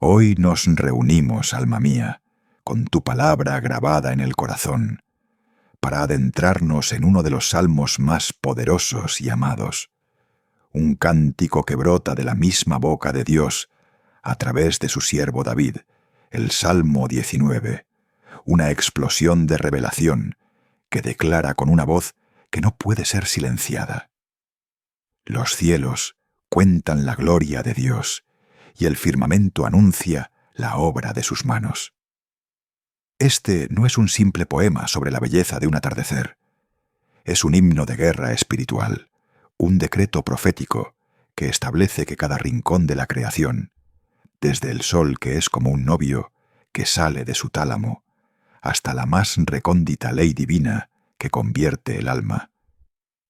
Hoy nos reunimos, alma mía, con tu palabra grabada en el corazón, para adentrarnos en uno de los salmos más poderosos y amados, un cántico que brota de la misma boca de Dios a través de su siervo David, el Salmo 19, una explosión de revelación que declara con una voz que no puede ser silenciada. Los cielos cuentan la gloria de Dios, y el firmamento anuncia la obra de sus manos. Este no es un simple poema sobre la belleza de un atardecer. Es un himno de guerra espiritual, un decreto profético que establece que cada rincón de la creación, desde el sol que es como un novio que sale de su tálamo, hasta la más recóndita ley divina que convierte el alma,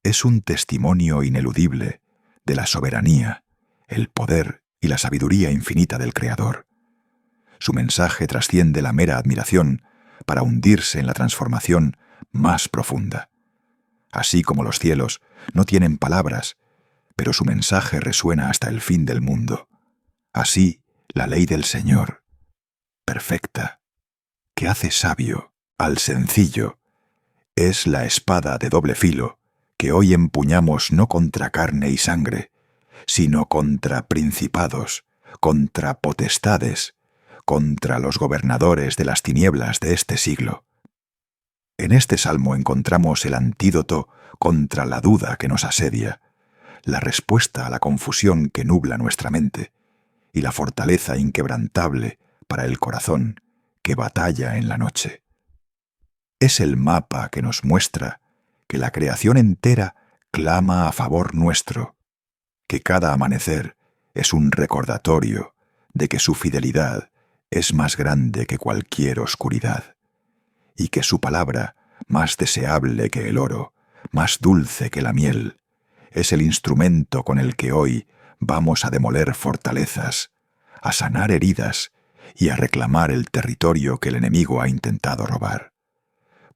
es un testimonio ineludible de la soberanía, el poder y la sabiduría infinita del Creador. Su mensaje trasciende la mera admiración para hundirse en la transformación más profunda. Así como los cielos no tienen palabras, pero su mensaje resuena hasta el fin del mundo. Así, la ley del Señor, perfecta, que hace sabio al sencillo, es la espada de doble filo que hoy empuñamos no contra carne y sangre, sino contra principados, contra potestades, contra los gobernadores de las tinieblas de este siglo. En este salmo encontramos el antídoto contra la duda que nos asedia, la respuesta a la confusión que nubla nuestra mente y la fortaleza inquebrantable para el corazón que batalla en la noche. Es el mapa que nos muestra que la creación entera clama a favor nuestro, que cada amanecer es un recordatorio de que su fidelidad es más grande que cualquier oscuridad, y que su palabra, más deseable que el oro, más dulce que la miel, es el instrumento con el que hoy vamos a demoler fortalezas, a sanar heridas y a reclamar el territorio que el enemigo ha intentado robar.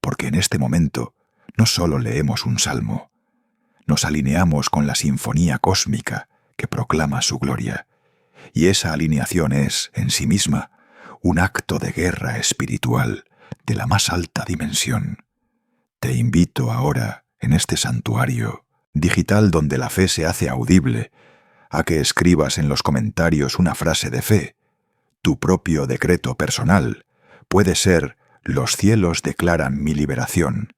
Porque en este momento no solo leemos un salmo, nos alineamos con la sinfonía cósmica que proclama su gloria, y esa alineación es, en sí misma, un acto de guerra espiritual de la más alta dimensión. Te invito ahora, en este santuario digital donde la fe se hace audible, a que escribas en los comentarios una frase de fe. Tu propio decreto personal puede ser: los cielos declaran mi liberación.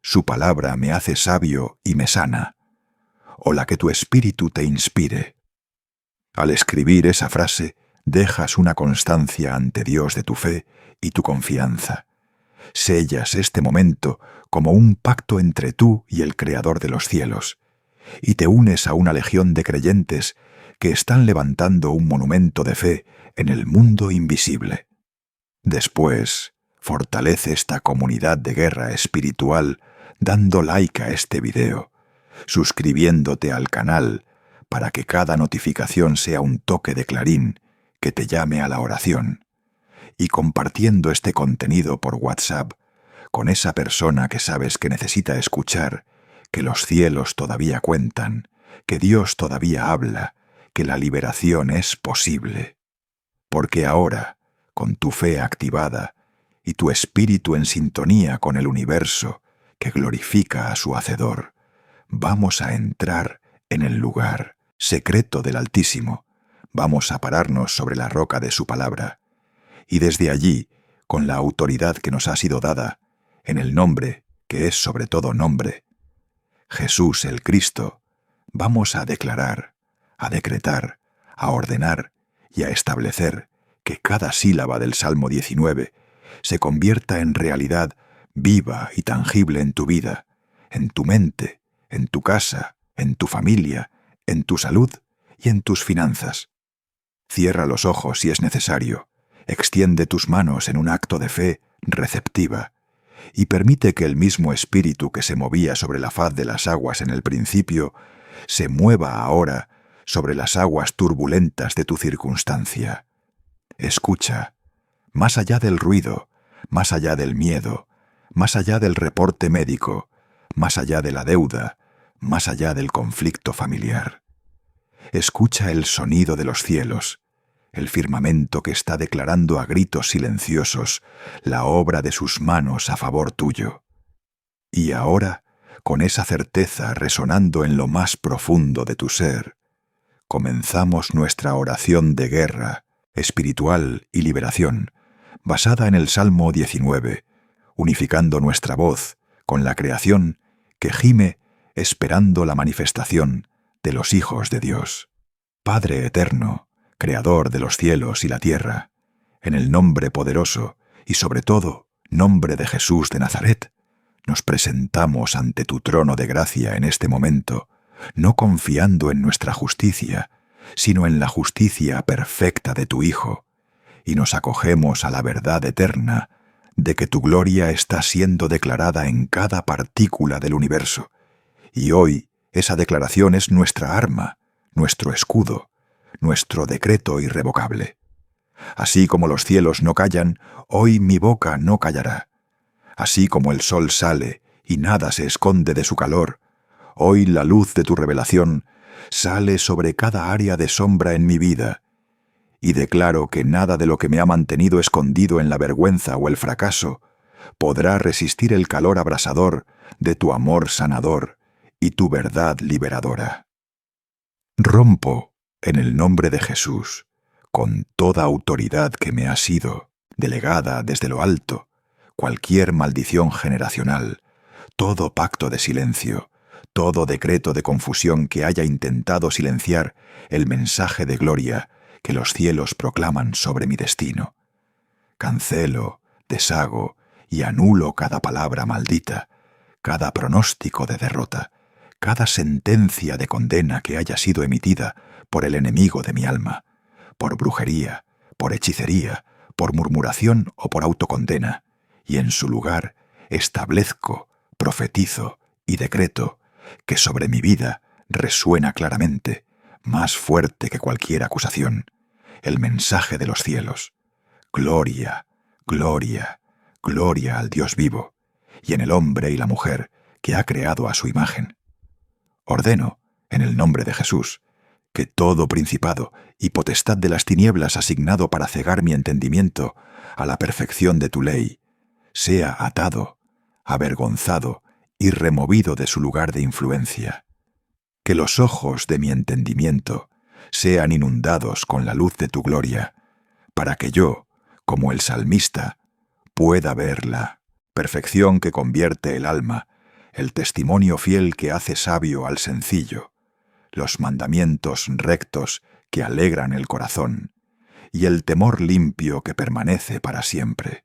Su palabra me hace sabio y me sana. O la que tu espíritu te inspire. Al escribir esa frase, dejas una constancia ante Dios de tu fe y tu confianza. Sellas este momento como un pacto entre tú y el Creador de los cielos, y te unes a una legión de creyentes que están levantando un monumento de fe en el mundo invisible. Después, fortalece esta comunidad de guerra espiritual dando like a este video, suscribiéndote al canal para que cada notificación sea un toque de clarín que te llame a la oración, y compartiendo este contenido por WhatsApp con esa persona que sabes que necesita escuchar que los cielos todavía cuentan, que Dios todavía habla, que la liberación es posible. Porque ahora, con tu fe activada y tu espíritu en sintonía con el universo que glorifica a su Hacedor, vamos a entrar en el lugar secreto del Altísimo, vamos a pararnos sobre la roca de su palabra, y desde allí, con la autoridad que nos ha sido dada, en el nombre que es sobre todo nombre, Jesús el Cristo, vamos a declarar, a decretar, a ordenar y a establecer que cada sílaba del Salmo 19 se convierta en realidad viva y tangible en tu vida, en tu mente, en tu casa, en tu familia, en tu salud y en tus finanzas. Cierra los ojos si es necesario, extiende tus manos en un acto de fe receptiva y permite que el mismo espíritu que se movía sobre la faz de las aguas en el principio se mueva ahora sobre las aguas turbulentas de tu circunstancia. Escucha, más allá del ruido, más allá del miedo, más allá del reporte médico, más allá de la deuda, más allá del conflicto familiar. Escucha el sonido de los cielos, el firmamento que está declarando a gritos silenciosos la obra de sus manos a favor tuyo. Y ahora, con esa certeza resonando en lo más profundo de tu ser, comenzamos nuestra oración de guerra, espiritual y liberación, basada en el Salmo 19, unificando nuestra voz con la creación que gime esperando la manifestación de los hijos de Dios. Padre eterno, Creador de los cielos y la tierra, en el nombre poderoso y sobre todo nombre de Jesús de Nazaret, nos presentamos ante tu trono de gracia en este momento, no confiando en nuestra justicia, sino en la justicia perfecta de tu Hijo, y nos acogemos a la verdad eterna de que tu gloria está siendo declarada en cada partícula del universo, y hoy esa declaración es nuestra arma, nuestro escudo, nuestro decreto irrevocable. Así como los cielos no callan, hoy mi boca no callará. Así como el sol sale y nada se esconde de su calor, hoy la luz de tu revelación sale sobre cada área de sombra en mi vida, y declaro que nada de lo que me ha mantenido escondido en la vergüenza o el fracaso podrá resistir el calor abrasador de tu amor sanador y tu verdad liberadora. Rompo, en el nombre de Jesús, con toda autoridad que me ha sido delegada desde lo alto, cualquier maldición generacional, todo pacto de silencio, todo decreto de confusión que haya intentado silenciar el mensaje de gloria que los cielos proclaman sobre mi destino. Cancelo, deshago y anulo cada palabra maldita, cada pronóstico de derrota, cada sentencia de condena que haya sido emitida por el enemigo de mi alma, por brujería, por hechicería, por murmuración o por autocondena, y en su lugar establezco, profetizo y decreto que sobre mi vida resuena claramente, más fuerte que cualquier acusación, el mensaje de los cielos: gloria, gloria, gloria al Dios vivo, y en el hombre y la mujer que ha creado a su imagen. Ordeno, en el nombre de Jesús, que todo principado y potestad de las tinieblas asignado para cegar mi entendimiento a la perfección de tu ley, sea atado, avergonzado y removido de su lugar de influencia. Que los ojos de mi entendimiento sean inundados con la luz de tu gloria, para que yo, como el salmista, pueda verla, perfección que convierte el alma, el testimonio fiel que hace sabio al sencillo, los mandamientos rectos que alegran el corazón, y el temor limpio que permanece para siempre.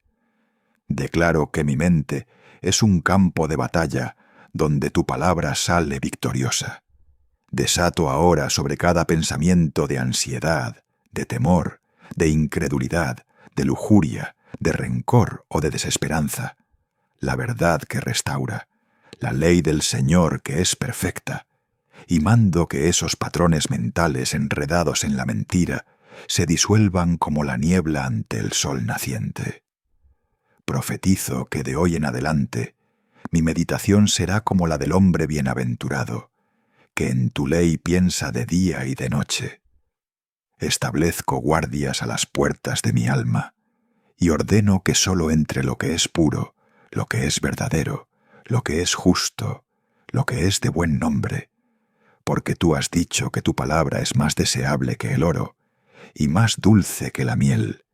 Declaro que mi mente es un campo de batalla donde tu palabra sale victoriosa. Desato ahora sobre cada pensamiento de ansiedad, de temor, de incredulidad, de lujuria, de rencor o de desesperanza, la verdad que restaura, la ley del Señor que es perfecta, y mando que esos patrones mentales enredados en la mentira se disuelvan como la niebla ante el sol naciente. Profetizo que de hoy en adelante mi meditación será como la del hombre bienaventurado, que en tu ley piensa de día y de noche. Establezco guardias a las puertas de mi alma, y ordeno que solo entre lo que es puro, lo que es verdadero, lo que es justo, lo que es de buen nombre, porque tú has dicho que tu palabra es más deseable que el oro, y más dulce que la miel,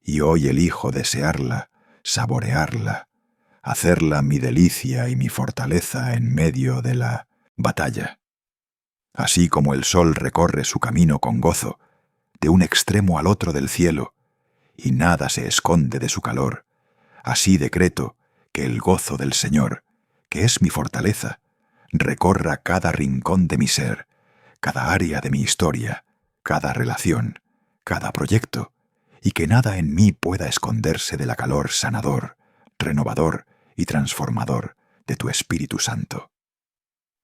y hoy elijo desearla, saborearla, hacerla mi delicia y mi fortaleza en medio de la batalla. Así como el sol recorre su camino con gozo, de un extremo al otro del cielo, y nada se esconde de su calor, así decreto que el gozo del Señor, que es mi fortaleza, recorra cada rincón de mi ser, cada área de mi historia, cada relación, cada proyecto, y que nada en mí pueda esconderse de la calor sanador, renovador y transformador de tu Espíritu Santo.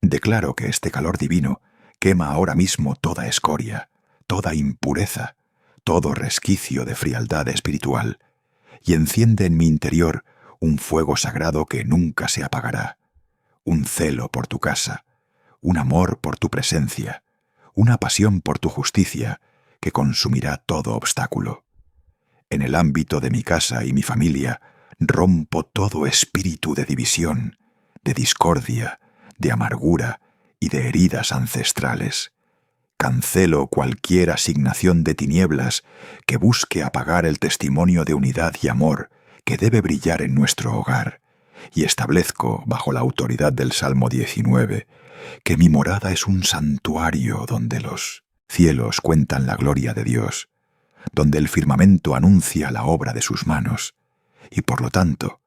Declaro que este calor divino quema ahora mismo toda escoria, toda impureza, todo resquicio de frialdad espiritual, y enciende en mi interior un fuego sagrado que nunca se apagará, un celo por tu casa, un amor por tu presencia, una pasión por tu justicia que consumirá todo obstáculo. En el ámbito de mi casa y mi familia, rompo todo espíritu de división, de discordia, de amargura y de heridas ancestrales. Cancelo cualquier asignación de tinieblas que busque apagar el testimonio de unidad y amor que debe brillar en nuestro hogar, y establezco, bajo la autoridad del Salmo 19, que mi morada es un santuario donde los cielos cuentan la gloria de Dios, donde el firmamento anuncia la obra de sus manos, y por lo tanto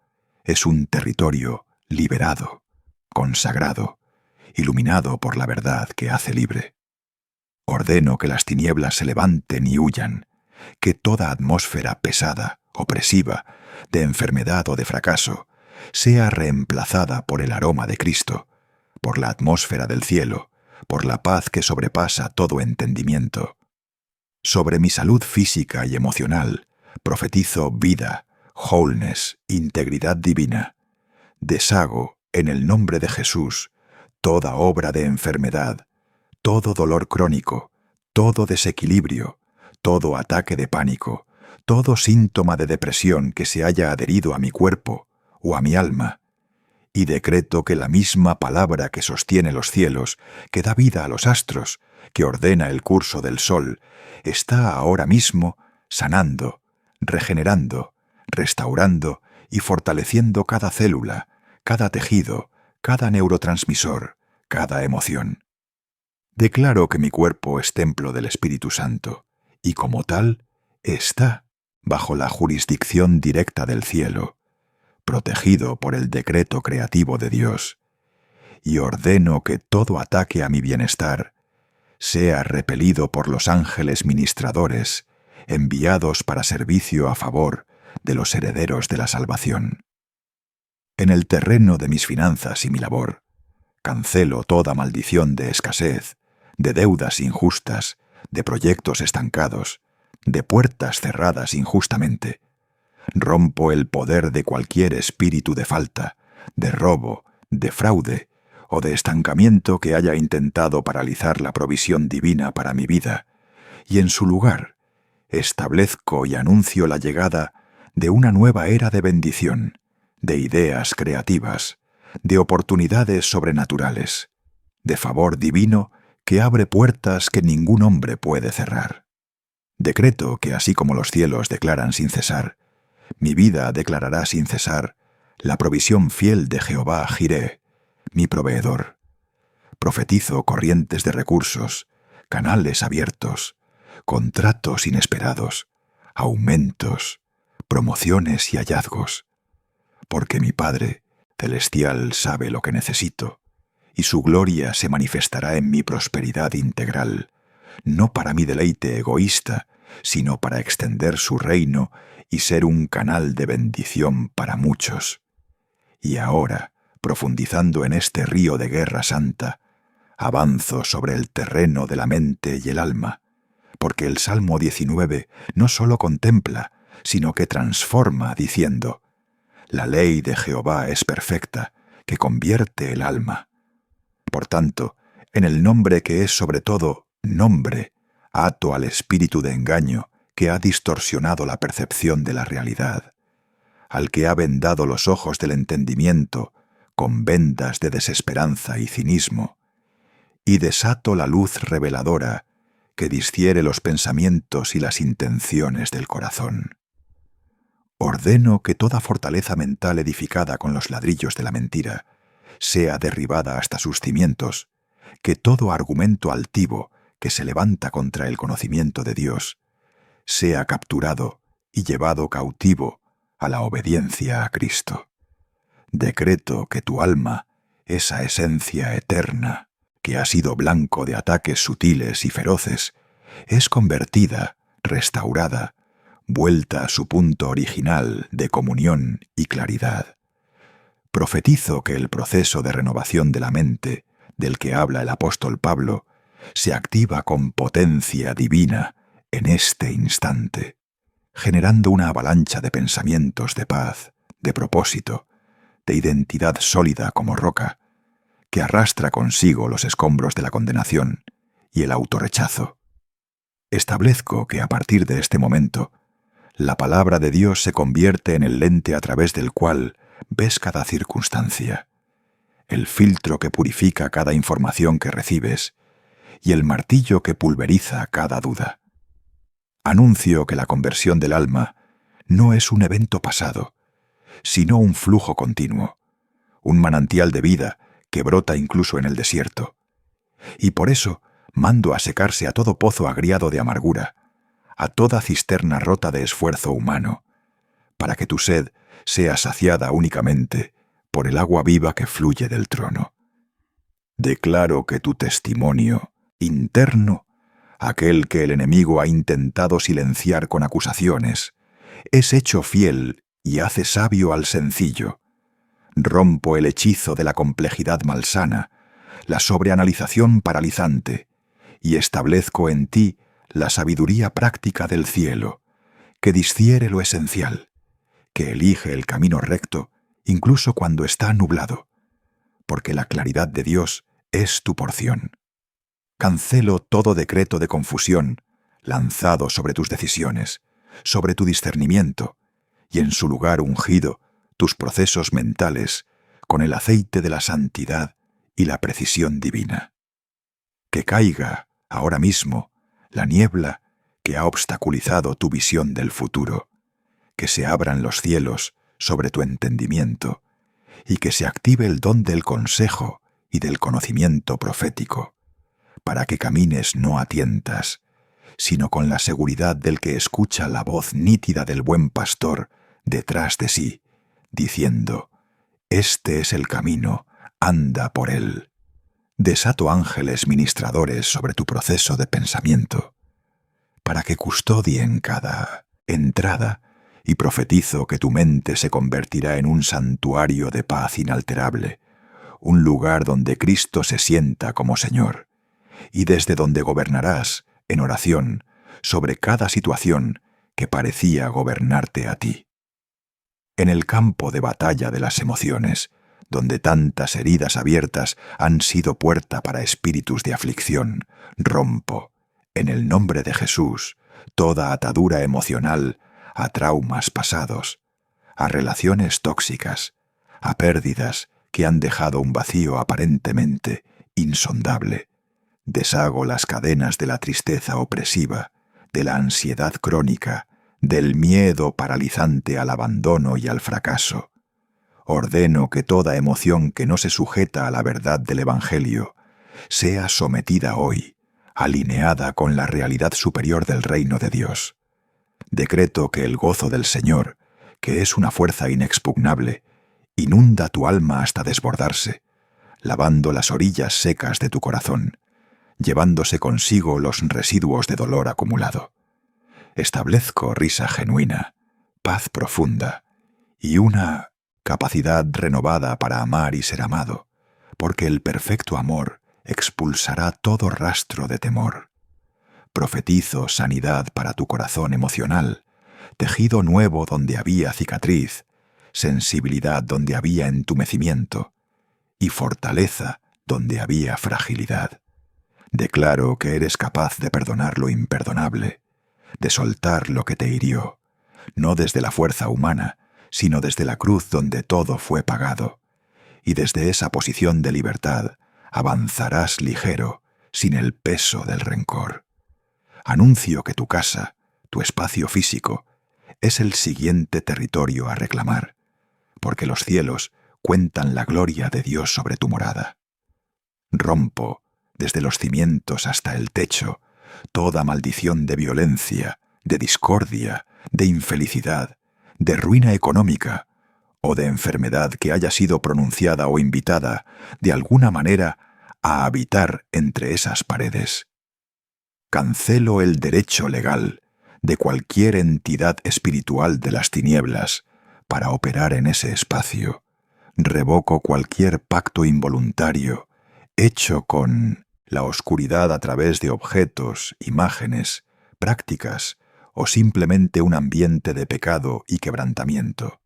es un territorio liberado, consagrado, iluminado por la verdad que hace libre. Ordeno que las tinieblas se levanten y huyan, que toda atmósfera pesada, opresiva, de enfermedad o de fracaso, sea reemplazada por el aroma de Cristo, por la atmósfera del cielo, por la paz que sobrepasa todo entendimiento. Sobre mi salud física y emocional, profetizo vida, wholeness, integridad divina. Deshago, en el nombre de Jesús, toda obra de enfermedad, todo dolor crónico, todo desequilibrio, todo ataque de pánico, todo síntoma de depresión que se haya adherido a mi cuerpo o a mi alma, y decreto que la misma palabra que sostiene los cielos, que da vida a los astros, que ordena el curso del sol, está ahora mismo sanando, regenerando, restaurando y fortaleciendo cada célula, cada tejido, cada neurotransmisor, cada emoción. Declaro que mi cuerpo es templo del Espíritu Santo, y como tal, está bajo la jurisdicción directa del cielo, protegido por el decreto creativo de Dios, y ordeno que todo ataque a mi bienestar sea repelido por los ángeles ministradores, enviados para servicio a favor de los herederos de la salvación. En el terreno de mis finanzas y mi labor, cancelo toda maldición de escasez, de deudas injustas, de proyectos estancados, de puertas cerradas injustamente. Rompo el poder de cualquier espíritu de falta, de robo, de fraude o de estancamiento que haya intentado paralizar la provisión divina para mi vida, y en su lugar establezco y anuncio la llegada de una nueva era de bendición, de ideas creativas, de oportunidades sobrenaturales, de favor divino que abre puertas que ningún hombre puede cerrar. Decreto que así como los cielos declaran sin cesar, mi vida declarará sin cesar la provisión fiel de Jehová Jireh, mi proveedor. Profetizo corrientes de recursos, canales abiertos, contratos inesperados, aumentos, promociones y hallazgos, porque mi Padre celestial sabe lo que necesito, y su gloria se manifestará en mi prosperidad integral, no para mi deleite egoísta, sino para extender su reino y ser un canal de bendición para muchos. Y ahora, profundizando en este río de guerra santa, avanzo sobre el terreno de la mente y el alma, porque el Salmo 19 no solo contempla, sino que transforma, diciendo: la ley de Jehová es perfecta, que convierte el alma. Por tanto, en el nombre que es sobre todo nombre, ato al espíritu de engaño que ha distorsionado la percepción de la realidad, al que ha vendado los ojos del entendimiento con vendas de desesperanza y cinismo, y desato la luz reveladora que disciere los pensamientos y las intenciones del corazón. Ordeno que toda fortaleza mental edificada con los ladrillos de la mentira sea derribada hasta sus cimientos, que todo argumento altivo que se levanta contra el conocimiento de Dios sea capturado y llevado cautivo a la obediencia a Cristo. Decreto que tu alma, esa esencia eterna, que ha sido blanco de ataques sutiles y feroces, es convertida, restaurada, vuelta a su punto original de comunión y claridad. Profetizo que el proceso de renovación de la mente, del que habla el apóstol Pablo, se activa con potencia divina en este instante, generando una avalancha de pensamientos de paz, de propósito, de identidad sólida como roca, que arrastra consigo los escombros de la condenación y el autorrechazo. Establezco que a partir de este momento, la palabra de Dios se convierte en el lente a través del cual ves cada circunstancia, el filtro que purifica cada información que recibes y el martillo que pulveriza cada duda. Anuncio que la conversión del alma no es un evento pasado, sino un flujo continuo, un manantial de vida que brota incluso en el desierto. Y por eso mando a secarse a todo pozo agriado de amargura, a toda cisterna rota de esfuerzo humano, para que tu sed sea saciada únicamente por el agua viva que fluye del trono. Declaro que tu testimonio interno, aquel que el enemigo ha intentado silenciar con acusaciones, es hecho fiel y hace sabio al sencillo. Rompo el hechizo de la complejidad malsana, la sobreanalización paralizante, y establezco en ti la sabiduría práctica del cielo, que disciere lo esencial, que elige el camino recto incluso cuando está nublado, porque la claridad de Dios es tu porción. Cancelo todo decreto de confusión lanzado sobre tus decisiones, sobre tu discernimiento, y en su lugar ungido tus procesos mentales con el aceite de la santidad y la precisión divina. Que caiga, ahora mismo, la niebla que ha obstaculizado tu visión del futuro, que se abran los cielos sobre tu entendimiento y que se active el don del consejo y del conocimiento profético, para que camines no a tientas, sino con la seguridad del que escucha la voz nítida del buen pastor detrás de sí, diciendo: «Este es el camino, anda por él». Desato ángeles ministradores sobre tu proceso de pensamiento, para que custodien cada entrada, y profetizo que tu mente se convertirá en un santuario de paz inalterable, un lugar donde Cristo se sienta como Señor, y desde donde gobernarás, en oración, sobre cada situación que parecía gobernarte a ti. En el campo de batalla de las emociones, donde tantas heridas abiertas han sido puerta para espíritus de aflicción, rompo, en el nombre de Jesús, toda atadura emocional a traumas pasados, a relaciones tóxicas, a pérdidas que han dejado un vacío aparentemente insondable. Deshago las cadenas de la tristeza opresiva, de la ansiedad crónica, del miedo paralizante al abandono y al fracaso. Ordeno que toda emoción que no se sujeta a la verdad del Evangelio sea sometida hoy, alineada con la realidad superior del reino de Dios. Decreto que el gozo del Señor, que es una fuerza inexpugnable, inunda tu alma hasta desbordarse, lavando las orillas secas de tu corazón, llevándose consigo los residuos de dolor acumulado. Establezco risa genuina, paz profunda y una capacidad renovada para amar y ser amado, porque el perfecto amor expulsará todo rastro de temor. Profetizo sanidad para tu corazón emocional, tejido nuevo donde había cicatriz, sensibilidad donde había entumecimiento y fortaleza donde había fragilidad. Declaro que eres capaz de perdonar lo imperdonable, de soltar lo que te hirió, no desde la fuerza humana, sino desde la cruz donde todo fue pagado, y desde esa posición de libertad avanzarás ligero, sin el peso del rencor. Anuncio que tu casa, tu espacio físico, es el siguiente territorio a reclamar, porque los cielos cuentan la gloria de Dios sobre tu morada. Rompo, desde los cimientos hasta el techo, toda maldición de violencia, de discordia, de infelicidad, de ruina económica o de enfermedad que haya sido pronunciada o invitada de alguna manera a habitar entre esas paredes. Cancelo el derecho legal de cualquier entidad espiritual de las tinieblas para operar en ese espacio. Revoco cualquier pacto involuntario hecho con la oscuridad a través de objetos, imágenes, prácticas o simplemente un ambiente de pecado y quebrantamiento.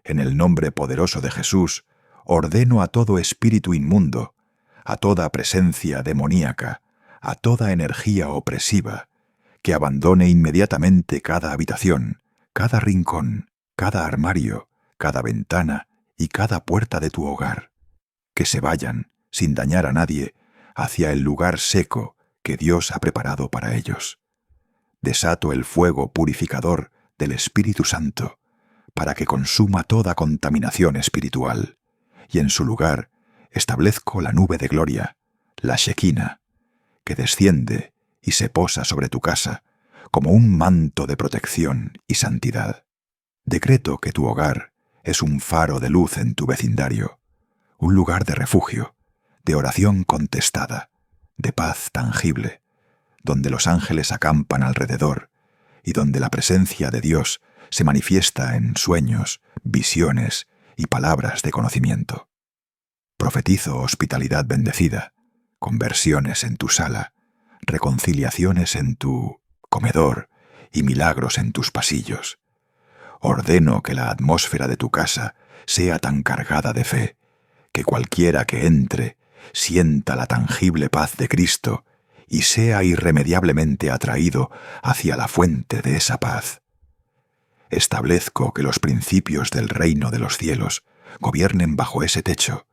En el nombre poderoso de Jesús, ordeno a todo espíritu inmundo, a toda presencia demoníaca, a toda energía opresiva, que abandone inmediatamente cada habitación, cada rincón, cada armario, cada ventana y cada puerta de tu hogar, que se vayan, sin dañar a nadie, hacia el lugar seco que Dios ha preparado para ellos. Desato el fuego purificador del Espíritu Santo para que consuma toda contaminación espiritual, y en su lugar establezco la nube de gloria, la Shekinah, que desciende y se posa sobre tu casa como un manto de protección y santidad. Decreto que tu hogar es un faro de luz en tu vecindario, un lugar de refugio, de oración contestada, de paz tangible, donde los ángeles acampan alrededor y donde la presencia de Dios se manifiesta en sueños, visiones y palabras de conocimiento. Profetizo hospitalidad bendecida, conversiones en tu sala, reconciliaciones en tu comedor y milagros en tus pasillos. Ordeno que la atmósfera de tu casa sea tan cargada de fe, que cualquiera que entre sienta la tangible paz de Cristo y sea irremediablemente atraído hacia la fuente de esa paz. Establezco que los principios del reino de los cielos gobiernen bajo ese techo: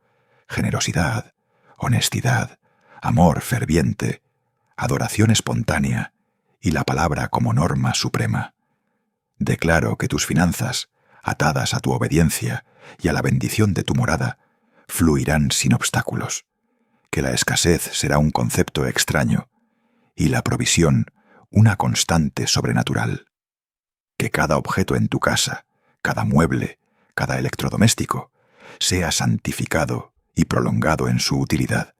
generosidad, honestidad, amor ferviente, adoración espontánea y la palabra como norma suprema. Declaro que tus finanzas, atadas a tu obediencia y a la bendición de tu morada, fluirán sin obstáculos, que la escasez será un concepto extraño y la provisión una constante sobrenatural, que cada objeto en tu casa, cada mueble, cada electrodoméstico, sea santificado y prolongado en su utilidad,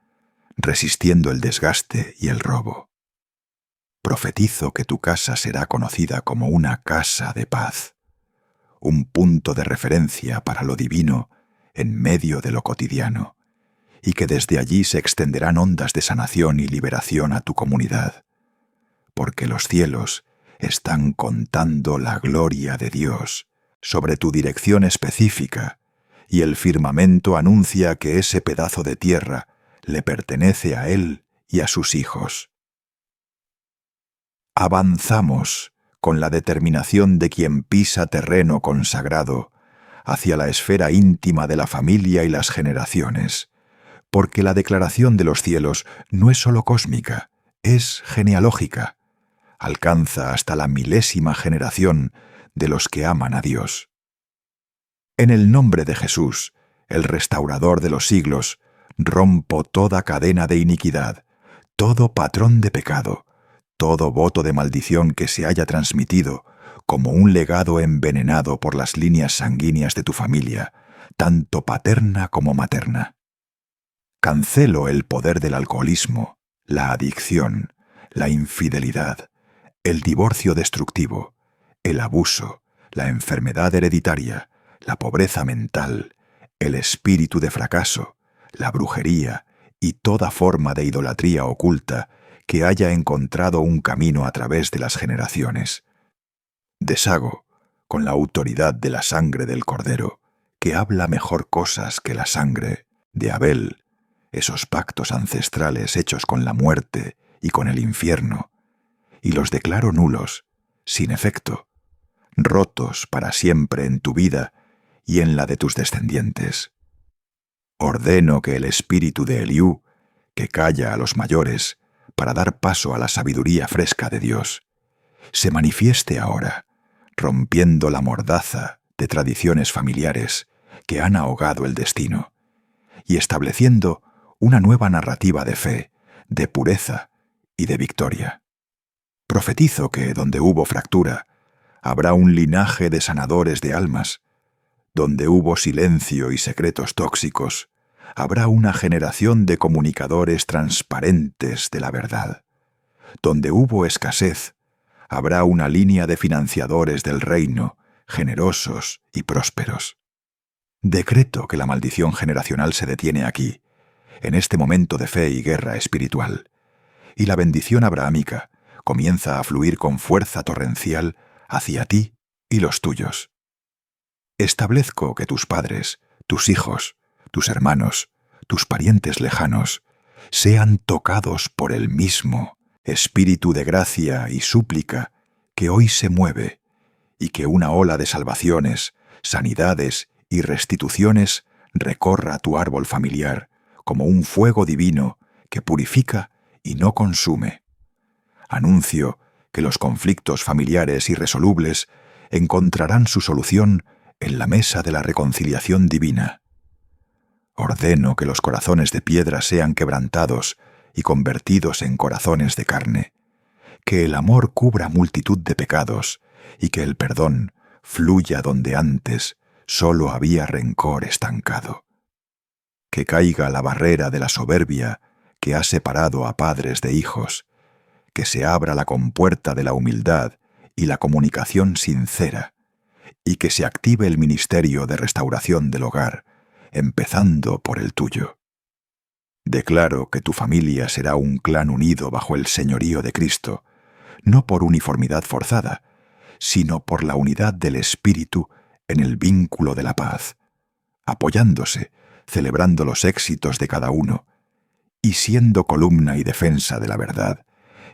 resistiendo el desgaste y el robo. Profetizo que tu casa será conocida como una casa de paz, un punto de referencia para lo divino en medio de lo cotidiano, y que desde allí se extenderán ondas de sanación y liberación a tu comunidad, porque los cielos están contando la gloria de Dios sobre tu dirección específica, y el firmamento anuncia que ese pedazo de tierra le pertenece a Él y a sus hijos. Avanzamos con la determinación de quien pisa terreno consagrado hacia la esfera íntima de la familia y las generaciones, porque la declaración de los cielos no es sólo cósmica, es genealógica, alcanza hasta la 1000ª generación de los que aman a Dios. En el nombre de Jesús, el restaurador de los siglos, rompo toda cadena de iniquidad, todo patrón de pecado, todo voto de maldición que se haya transmitido como un legado envenenado por las líneas sanguíneas de tu familia, tanto paterna como materna. Cancelo el poder del alcoholismo, la adicción, la infidelidad, el divorcio destructivo, el abuso, la enfermedad hereditaria, la pobreza mental, el espíritu de fracaso, la brujería y toda forma de idolatría oculta que haya encontrado un camino a través de las generaciones. Deshago, con la autoridad de la sangre del Cordero, que habla mejor cosas que la sangre de Abel, esos pactos ancestrales hechos con la muerte y con el infierno, y los declaro nulos, sin efecto, rotos para siempre en tu vida y en la de tus descendientes. Ordeno que el espíritu de Eliú, que calla a los mayores para dar paso a la sabiduría fresca de Dios, se manifieste ahora, rompiendo la mordaza de tradiciones familiares que han ahogado el destino, y estableciendo una nueva narrativa de fe, de pureza y de victoria. Profetizo que donde hubo fractura, habrá un linaje de sanadores de almas. Donde hubo silencio y secretos tóxicos, habrá una generación de comunicadores transparentes de la verdad. Donde hubo escasez, habrá una línea de financiadores del reino, generosos y prósperos. Decreto que la maldición generacional se detiene aquí, en este momento de fe y guerra espiritual, y la bendición abrahámica comienza a fluir con fuerza torrencial hacia ti y los tuyos. Establezco que tus padres, tus hijos, tus hermanos, tus parientes lejanos, sean tocados por el mismo Espíritu de gracia y súplica que hoy se mueve, y que una ola de salvaciones, sanidades y restituciones recorra tu árbol familiar como un fuego divino que purifica y no consume. Anuncio que los conflictos familiares irresolubles encontrarán su solución en la mesa de la reconciliación divina. Ordeno que los corazones de piedra sean quebrantados y convertidos en corazones de carne, que el amor cubra multitud de pecados y que el perdón fluya donde antes solo había rencor estancado. Que caiga la barrera de la soberbia que ha separado a padres de hijos, que se abra la compuerta de la humildad y la comunicación sincera, y que se active el ministerio de restauración del hogar, empezando por el tuyo. Declaro que tu familia será un clan unido bajo el señorío de Cristo, no por uniformidad forzada, sino por la unidad del Espíritu en el vínculo de la paz, apoyándose, celebrando los éxitos de cada uno, y siendo columna y defensa de la verdad,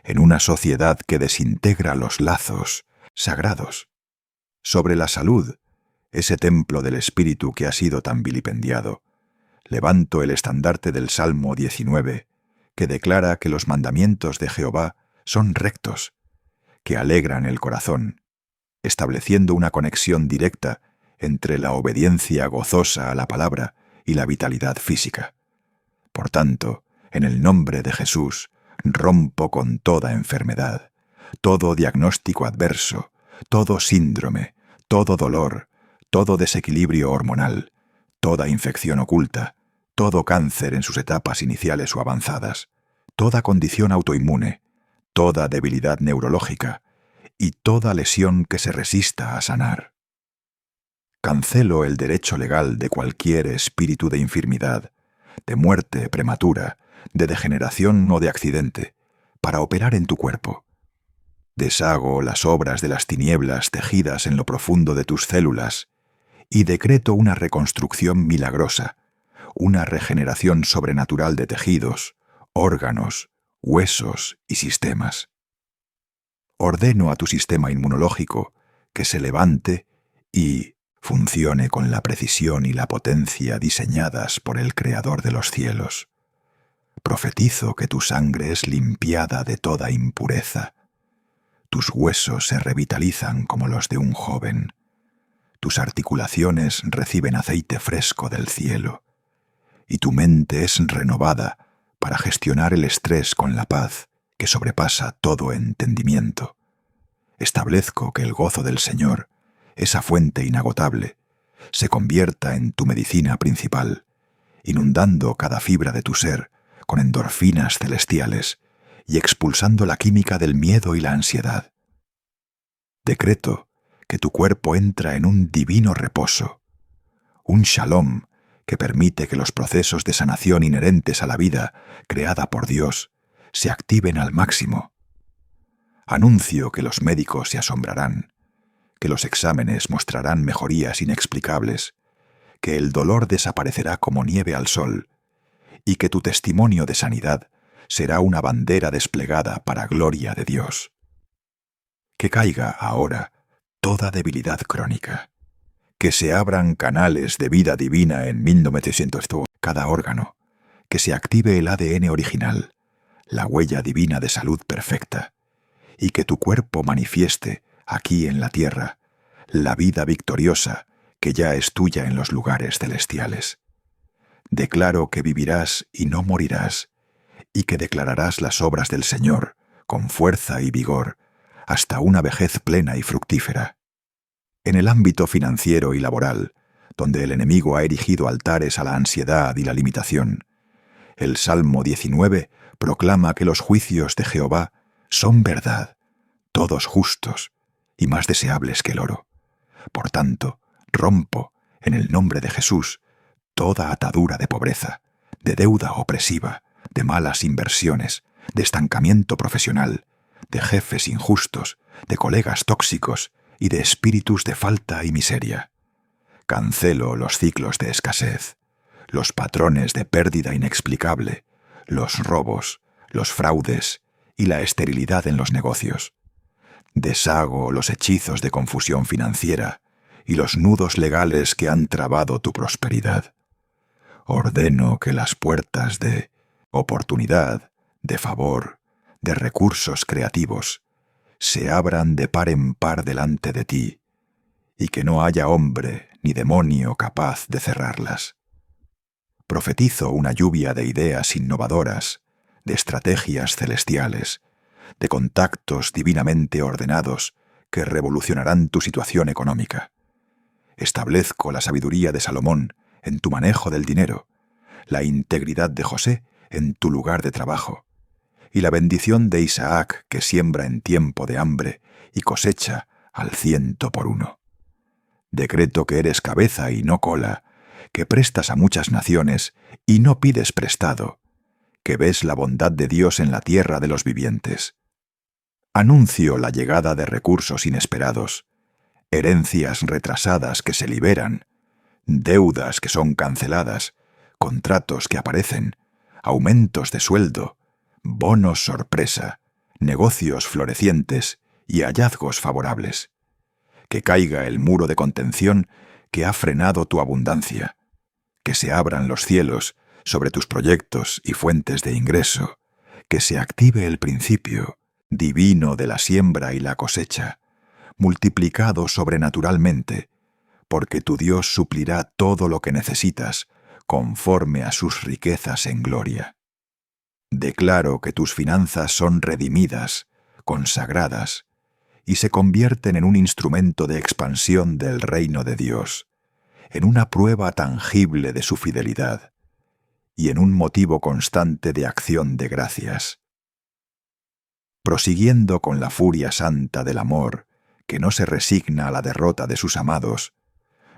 en una sociedad que desintegra los lazos sagrados. Sobre la salud, ese templo del Espíritu que ha sido tan vilipendiado, levanto el estandarte del Salmo 19, que declara que los mandamientos de Jehová son rectos, que alegran el corazón, estableciendo una conexión directa entre la obediencia gozosa a la palabra y la vitalidad física. Por tanto, en el nombre de Jesús, rompo con toda enfermedad, todo diagnóstico adverso, todo síndrome, todo dolor, todo desequilibrio hormonal, toda infección oculta, todo cáncer en sus etapas iniciales o avanzadas, toda condición autoinmune, toda debilidad neurológica y toda lesión que se resista a sanar. Cancelo el derecho legal de cualquier espíritu de infirmidad, de muerte prematura, de degeneración o de accidente, para operar en tu cuerpo. Deshago las obras de las tinieblas tejidas en lo profundo de tus células y decreto una reconstrucción milagrosa, una regeneración sobrenatural de tejidos, órganos, huesos y sistemas. Ordeno a tu sistema inmunológico que se levante y funcione con la precisión y la potencia diseñadas por el Creador de los cielos. Profetizo que tu sangre es limpiada de toda impureza. Tus huesos se revitalizan como los de un joven. Tus articulaciones reciben aceite fresco del cielo. Y tu mente es renovada para gestionar el estrés con la paz que sobrepasa todo entendimiento. Establezco que el gozo del Señor, esa fuente inagotable, se convierta en tu medicina principal, inundando cada fibra de tu ser con endorfinas celestiales y expulsando la química del miedo y la ansiedad. Decreto que tu cuerpo entra en un divino reposo, un shalom que permite que los procesos de sanación inherentes a la vida creada por Dios se activen al máximo. Anuncio que los médicos se asombrarán, que los exámenes mostrarán mejorías inexplicables, que el dolor desaparecerá como nieve al sol, y que tu testimonio de sanidad será una bandera desplegada para gloria de Dios. Que caiga ahora toda debilidad crónica, que se abran canales de vida divina en 1900 cada órgano, que se active el ADN original, la huella divina de salud perfecta, y que tu cuerpo manifieste, aquí en la tierra, la vida victoriosa que ya es tuya en los lugares celestiales. Declaro que vivirás y no morirás, y que declararás las obras del Señor con fuerza y vigor, hasta una vejez plena y fructífera. En el ámbito financiero y laboral, donde el enemigo ha erigido altares a la ansiedad y la limitación, el Salmo 19 proclama que los juicios de Jehová son verdad, todos justos y más deseables que el oro. Por tanto, rompo, en el nombre de Jesús, toda atadura de pobreza, de deuda opresiva, de malas inversiones, de estancamiento profesional, de jefes injustos, de colegas tóxicos y de espíritus de falta y miseria. Cancelo los ciclos de escasez, los patrones de pérdida inexplicable, los robos, los fraudes y la esterilidad en los negocios. Deshago los hechizos de confusión financiera y los nudos legales que han trabado tu prosperidad. Ordeno que las puertas de oportunidad, de favor, de recursos creativos, se abran de par en par delante de ti, y que no haya hombre ni demonio capaz de cerrarlas. Profetizo una lluvia de ideas innovadoras, de estrategias celestiales, de contactos divinamente ordenados que revolucionarán tu situación económica. Establezco la sabiduría de Salomón en tu manejo del dinero, la integridad de José en tu lugar de trabajo, y la bendición de Isaac que siembra en tiempo de hambre y cosecha al 100%. Decreto que eres cabeza y no cola, que prestas a muchas naciones y no pides prestado, que ves la bondad de Dios en la tierra de los vivientes. Anuncio la llegada de recursos inesperados, herencias retrasadas que se liberan, deudas que son canceladas, contratos que aparecen, aumentos de sueldo, bonos sorpresa, negocios florecientes y hallazgos favorables. Que caiga el muro de contención que ha frenado tu abundancia, que se abran los cielos sobre tus proyectos y fuentes de ingreso, que se active el principio divino de la siembra y la cosecha, multiplicado sobrenaturalmente, porque tu Dios suplirá todo lo que necesitas conforme a sus riquezas en gloria. Declaro que tus finanzas son redimidas, consagradas, y se convierten en un instrumento de expansión del reino de Dios, en una prueba tangible de su fidelidad, y en un motivo constante de acción de gracias. Prosiguiendo con la furia santa del amor, que no se resigna a la derrota de sus amados,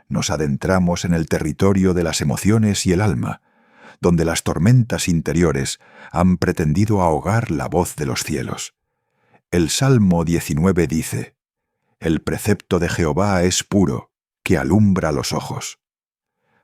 nos adentramos en el territorio de las emociones y el alma, donde las tormentas interiores han pretendido ahogar la voz de los cielos. El Salmo 19 dice: «El precepto de Jehová es puro, que alumbra los ojos».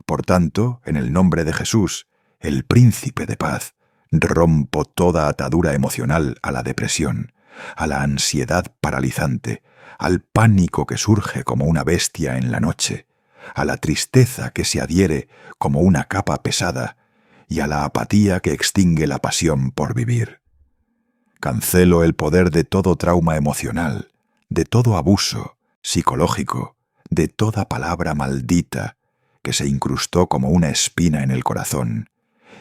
Por tanto, en el nombre de Jesús, el Príncipe de Paz, rompo toda atadura emocional a la depresión, a la ansiedad paralizante, al pánico que surge como una bestia en la noche, a la tristeza que se adhiere como una capa pesada y a la apatía que extingue la pasión por vivir. Cancelo el poder de todo trauma emocional, de todo abuso psicológico, de toda palabra maldita que se incrustó como una espina en el corazón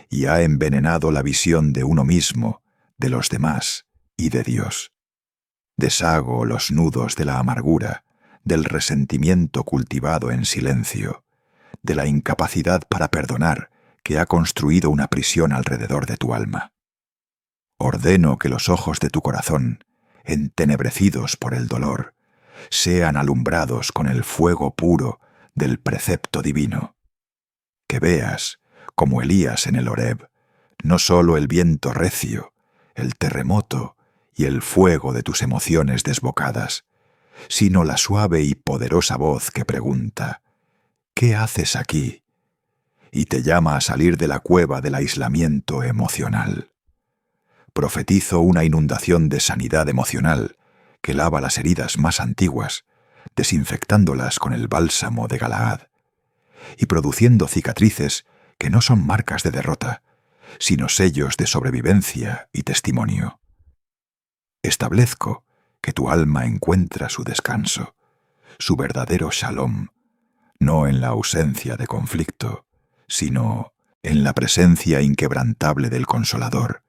y ha envenenado la visión de uno mismo, de los demás y de Dios. Deshago los nudos de la amargura, del resentimiento cultivado en silencio, de la incapacidad para perdonar que ha construido una prisión alrededor de tu alma. Ordeno que los ojos de tu corazón, entenebrecidos por el dolor, sean alumbrados con el fuego puro del precepto divino. Que veas, como Elías en el Horeb, no solo el viento recio, el terremoto y el fuego de tus emociones desbocadas, sino la suave y poderosa voz que pregunta: ¿qué haces aquí?, y te llama a salir de la cueva del aislamiento emocional. Profetizo una inundación de sanidad emocional que lava las heridas más antiguas, desinfectándolas con el bálsamo de Galaad, y produciendo cicatrices que no son marcas de derrota, sino sellos de sobrevivencia y testimonio. Establezco que tu alma encuentra su descanso, su verdadero shalom, no en la ausencia de conflicto, sino en la presencia inquebrantable del Consolador,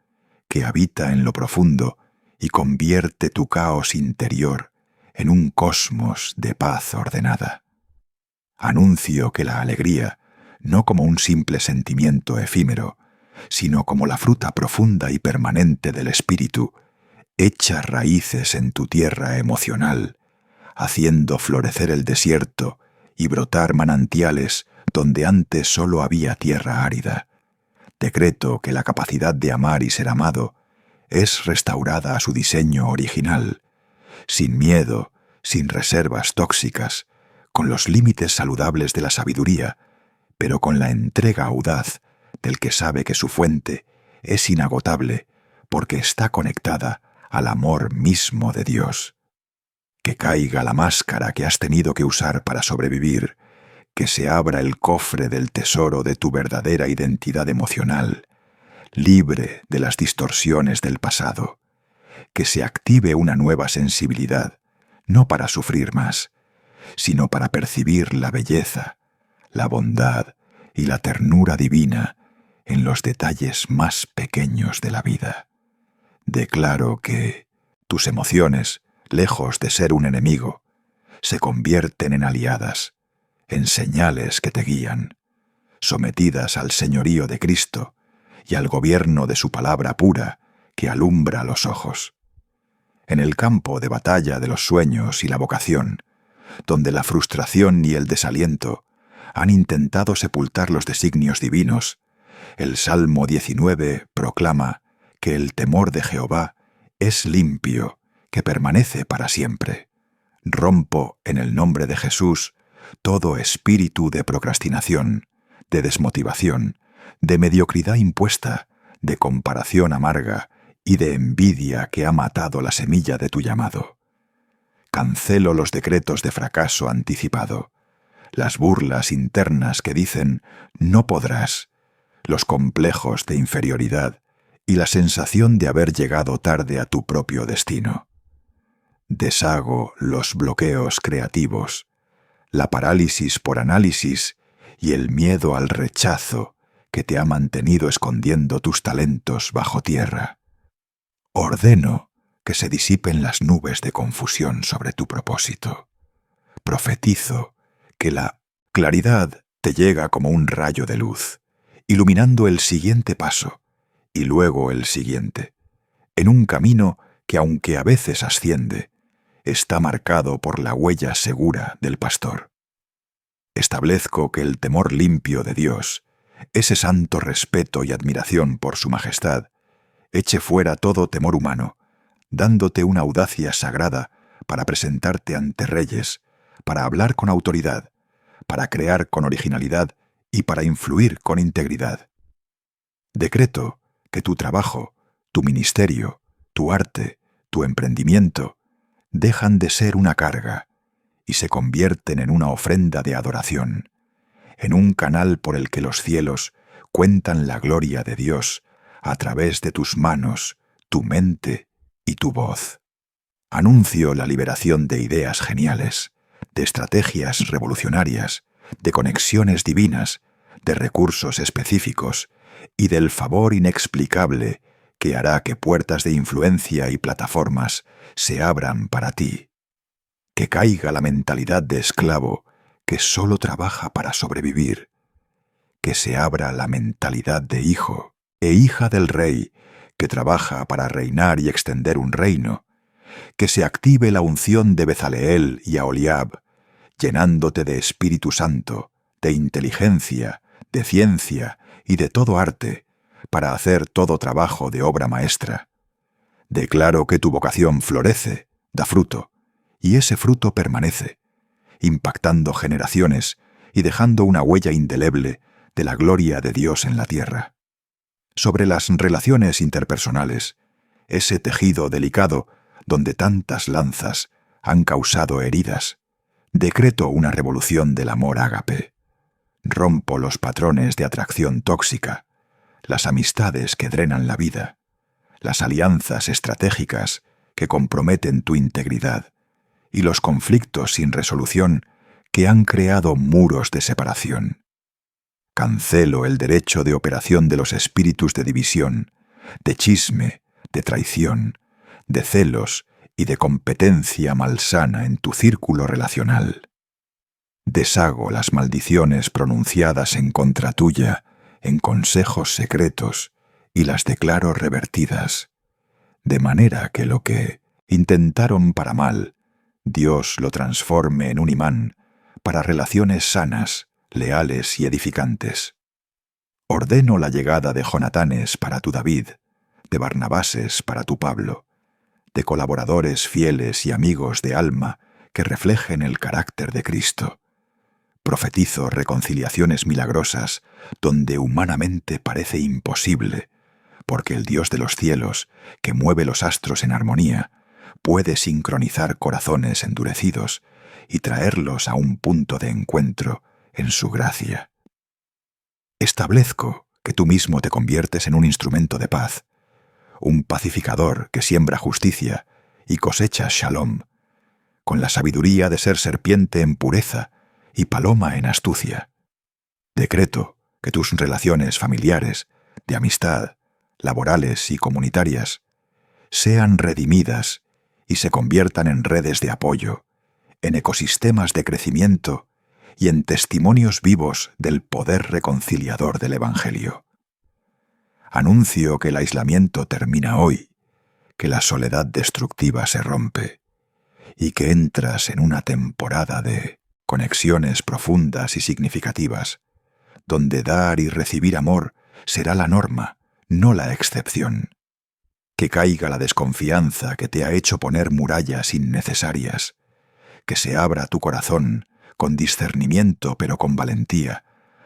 que habita en lo profundo y convierte tu caos interior en un cosmos de paz ordenada. Anuncio que la alegría, no como un simple sentimiento efímero, sino como la fruta profunda y permanente del espíritu, echa raíces en tu tierra emocional, haciendo florecer el desierto y brotar manantiales donde antes solo había tierra árida. Decreto que la capacidad de amar y ser amado es restaurada a su diseño original, sin miedo, sin reservas tóxicas, con los límites saludables de la sabiduría, pero con la entrega audaz del que sabe que su fuente es inagotable porque está conectada al amor mismo de Dios. Que caiga la máscara que has tenido que usar para sobrevivir, que se abra el cofre del tesoro de tu verdadera identidad emocional, libre de las distorsiones del pasado, que se active una nueva sensibilidad, no para sufrir más, sino para percibir la belleza, la bondad y la ternura divina en los detalles más pequeños de la vida. Declaro que tus emociones, lejos de ser un enemigo, se convierten en aliadas, en señales que te guían, sometidas al señorío de Cristo y al gobierno de su palabra pura que alumbra los ojos. En el campo de batalla de los sueños y la vocación, donde la frustración y el desaliento han intentado sepultar los designios divinos, el Salmo 19 proclama que el temor de Jehová es limpio, que permanece para siempre. Rompo en el nombre de Jesús todo espíritu de procrastinación, de desmotivación, de mediocridad impuesta, de comparación amarga y de envidia que ha matado la semilla de tu llamado. Cancelo los decretos de fracaso anticipado, las burlas internas que dicen «no podrás», los complejos de inferioridad y la sensación de haber llegado tarde a tu propio destino. Deshago los bloqueos creativos, la parálisis por análisis y el miedo al rechazo que te ha mantenido escondiendo tus talentos bajo tierra. Ordeno que se disipen las nubes de confusión sobre tu propósito. Profetizo que la claridad te llega como un rayo de luz, iluminando el siguiente paso y luego el siguiente, en un camino que aunque a veces asciende, está marcado por la huella segura del pastor. Establezco que el temor limpio de Dios, ese santo respeto y admiración por su majestad, eche fuera todo temor humano, dándote una audacia sagrada para presentarte ante reyes, para hablar con autoridad, para crear con originalidad y para influir con integridad. Decreto que tu trabajo, tu ministerio, tu arte, tu emprendimiento, dejan de ser una carga y se convierten en una ofrenda de adoración, en un canal por el que los cielos cuentan la gloria de Dios a través de tus manos, tu mente y tu voz. Anuncio la liberación de ideas geniales, de estrategias revolucionarias, de conexiones divinas, de recursos específicos y del favor inexplicable que hará que puertas de influencia y plataformas se abran para ti. Que caiga la mentalidad de esclavo que solo trabaja para sobrevivir. Que se abra la mentalidad de hijo e hija del rey que trabaja para reinar y extender un reino. Que se active la unción de Bezaleel y Aholiab, llenándote de Espíritu Santo, de inteligencia, de ciencia y de todo arte, para hacer todo trabajo de obra maestra. Declaro que tu vocación florece, da fruto, y ese fruto permanece, impactando generaciones y dejando una huella indeleble de la gloria de Dios en la tierra. Sobre las relaciones interpersonales, ese tejido delicado donde tantas lanzas han causado heridas, decreto una revolución del amor ágape. Rompo los patrones de atracción tóxica, las amistades que drenan la vida, las alianzas estratégicas que comprometen tu integridad y los conflictos sin resolución que han creado muros de separación. Cancelo el derecho de operación de los espíritus de división, de chisme, de traición, de celos y de competencia malsana en tu círculo relacional. Deshago las maldiciones pronunciadas en contra tuya en consejos secretos y las declaro revertidas, de manera que lo que intentaron para mal, Dios lo transforme en un imán para relaciones sanas, leales y edificantes. Ordeno la llegada de Jonatanes para tu David, de Barnabases para tu Pablo, de colaboradores fieles y amigos de alma que reflejen el carácter de Cristo. Profetizo reconciliaciones milagrosas donde humanamente parece imposible, porque el Dios de los cielos, que mueve los astros en armonía, puede sincronizar corazones endurecidos y traerlos a un punto de encuentro en su gracia. Establezco que tú mismo te conviertes en un instrumento de paz, un pacificador que siembra justicia y cosecha shalom, con la sabiduría de ser serpiente en pureza y paloma en astucia. Decreto que tus relaciones familiares, de amistad, laborales y comunitarias, sean redimidas y se conviertan en redes de apoyo, en ecosistemas de crecimiento y en testimonios vivos del poder reconciliador del Evangelio. Anuncio que el aislamiento termina hoy, que la soledad destructiva se rompe y que entras en una temporada de conexiones profundas y significativas, donde dar y recibir amor será la norma, no la excepción. Que caiga la desconfianza que te ha hecho poner murallas innecesarias, que se abra tu corazón con discernimiento pero con valentía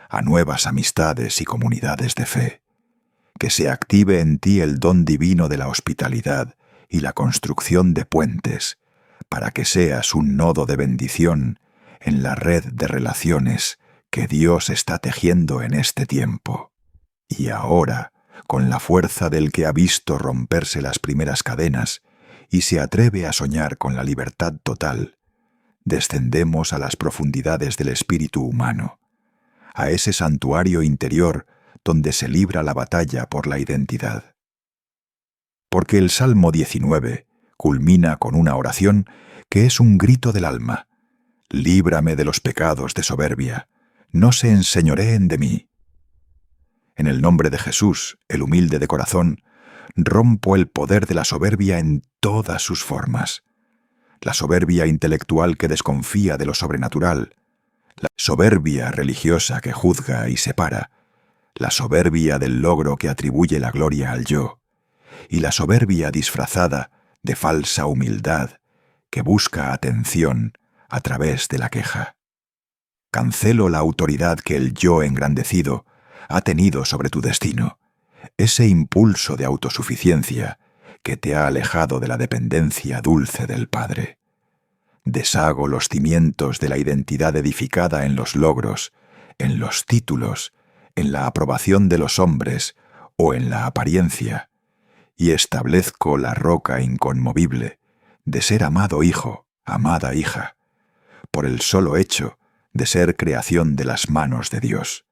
a nuevas amistades y comunidades de fe, que se active en ti el don divino de la hospitalidad y la construcción de puentes, para que seas un nodo de bendición en la red de relaciones que Dios está tejiendo en este tiempo. Y ahora, con la fuerza del que ha visto romperse las primeras cadenas y se atreve a soñar con la libertad total, descendemos a las profundidades del espíritu humano, a ese santuario interior donde se libra la batalla por la identidad. Porque el Salmo 19 culmina con una oración que es un grito del alma: líbrame de los pecados de soberbia, no se enseñoreen de mí. En el nombre de Jesús, el humilde de corazón, rompo el poder de la soberbia en todas sus formas. La soberbia intelectual que desconfía de lo sobrenatural, la soberbia religiosa que juzga y separa, la soberbia del logro que atribuye la gloria al yo, y la soberbia disfrazada de falsa humildad que busca atención a través de la queja. Cancelo la autoridad que el yo engrandecido ha tenido sobre tu destino, ese impulso de autosuficiencia que te ha alejado de la dependencia dulce del Padre. Deshago los cimientos de la identidad edificada en los logros, en los títulos, en la aprobación de los hombres o en la apariencia, y establezco la roca inconmovible de ser amado hijo, amada hija, por el solo hecho de ser creación de las manos de Dios.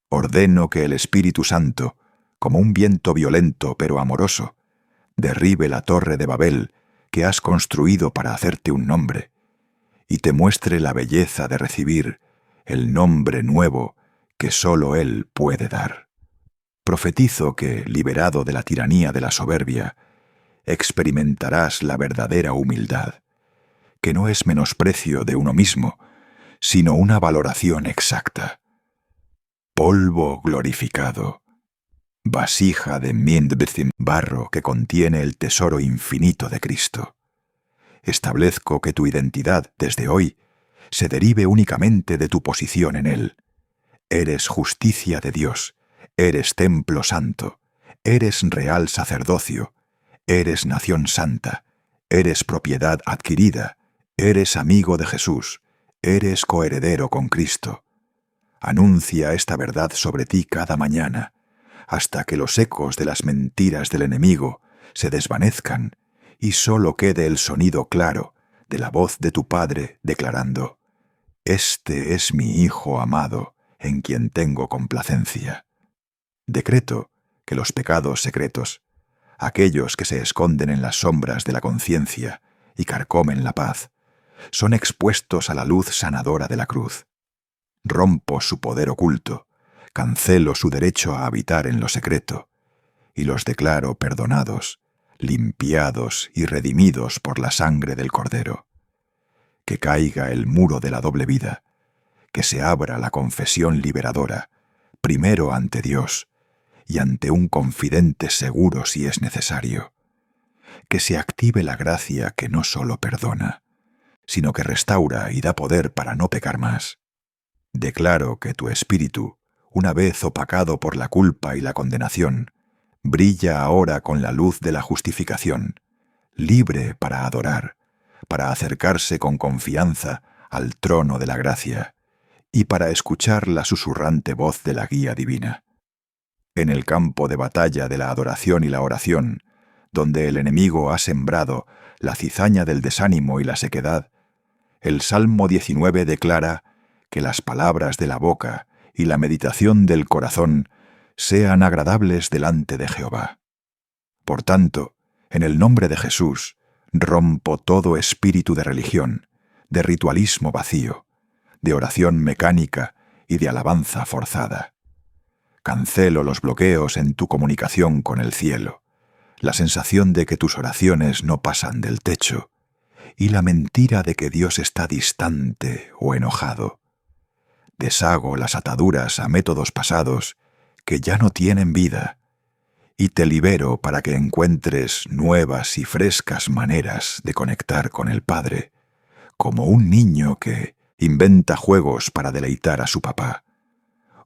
Ordeno que el Espíritu Santo, como un viento violento pero amoroso, derribe la torre de Babel que has construido para hacerte un nombre, y te muestre la belleza de recibir el nombre nuevo que sólo Él puede dar. Profetizo que, liberado de la tiranía de la soberbia, experimentarás la verdadera humildad, que no es menosprecio de uno mismo, sino una valoración exacta. Polvo glorificado, vasija de Mindbethim, barro que contiene el tesoro infinito de Cristo. Establezco que tu identidad, desde hoy, se derive únicamente de tu posición en Él. Eres justicia de Dios, eres templo santo, eres real sacerdocio, eres nación santa, eres propiedad adquirida, eres amigo de Jesús, eres coheredero con Cristo. Anuncia esta verdad sobre ti cada mañana, hasta que los ecos de las mentiras del enemigo se desvanezcan y sólo quede el sonido claro de la voz de tu Padre declarando: «Este es mi Hijo amado, en quien tengo complacencia». Decreto que los pecados secretos, aquellos que se esconden en las sombras de la conciencia y carcomen la paz, son expuestos a la luz sanadora de la cruz. Rompo su poder oculto, cancelo su derecho a habitar en lo secreto, y los declaro perdonados, limpiados y redimidos por la sangre del Cordero. Que caiga el muro de la doble vida, que se abra la confesión liberadora, primero ante Dios y ante un confidente seguro si es necesario. Que se active la gracia que no solo perdona, sino que restaura y da poder para no pecar más. Declaro que tu espíritu, una vez opacado por la culpa y la condenación, brilla ahora con la luz de la justificación, libre para adorar, para acercarse con confianza al trono de la gracia y para escuchar la susurrante voz de la guía divina. En el campo de batalla de la adoración y la oración, donde el enemigo ha sembrado la cizaña del desánimo y la sequedad, el Salmo 19 declara que las palabras de la boca y la meditación del corazón sean agradables delante de Jehová. Por tanto, en el nombre de Jesús, rompo todo espíritu de religión, de ritualismo vacío, de oración mecánica y de alabanza forzada. Cancelo los bloqueos en tu comunicación con el cielo, la sensación de que tus oraciones no pasan del techo y la mentira de que Dios está distante o enojado. Deshago las ataduras a métodos pasados que ya no tienen vida y te libero para que encuentres nuevas y frescas maneras de conectar con el Padre, como un niño que inventa juegos para deleitar a su papá.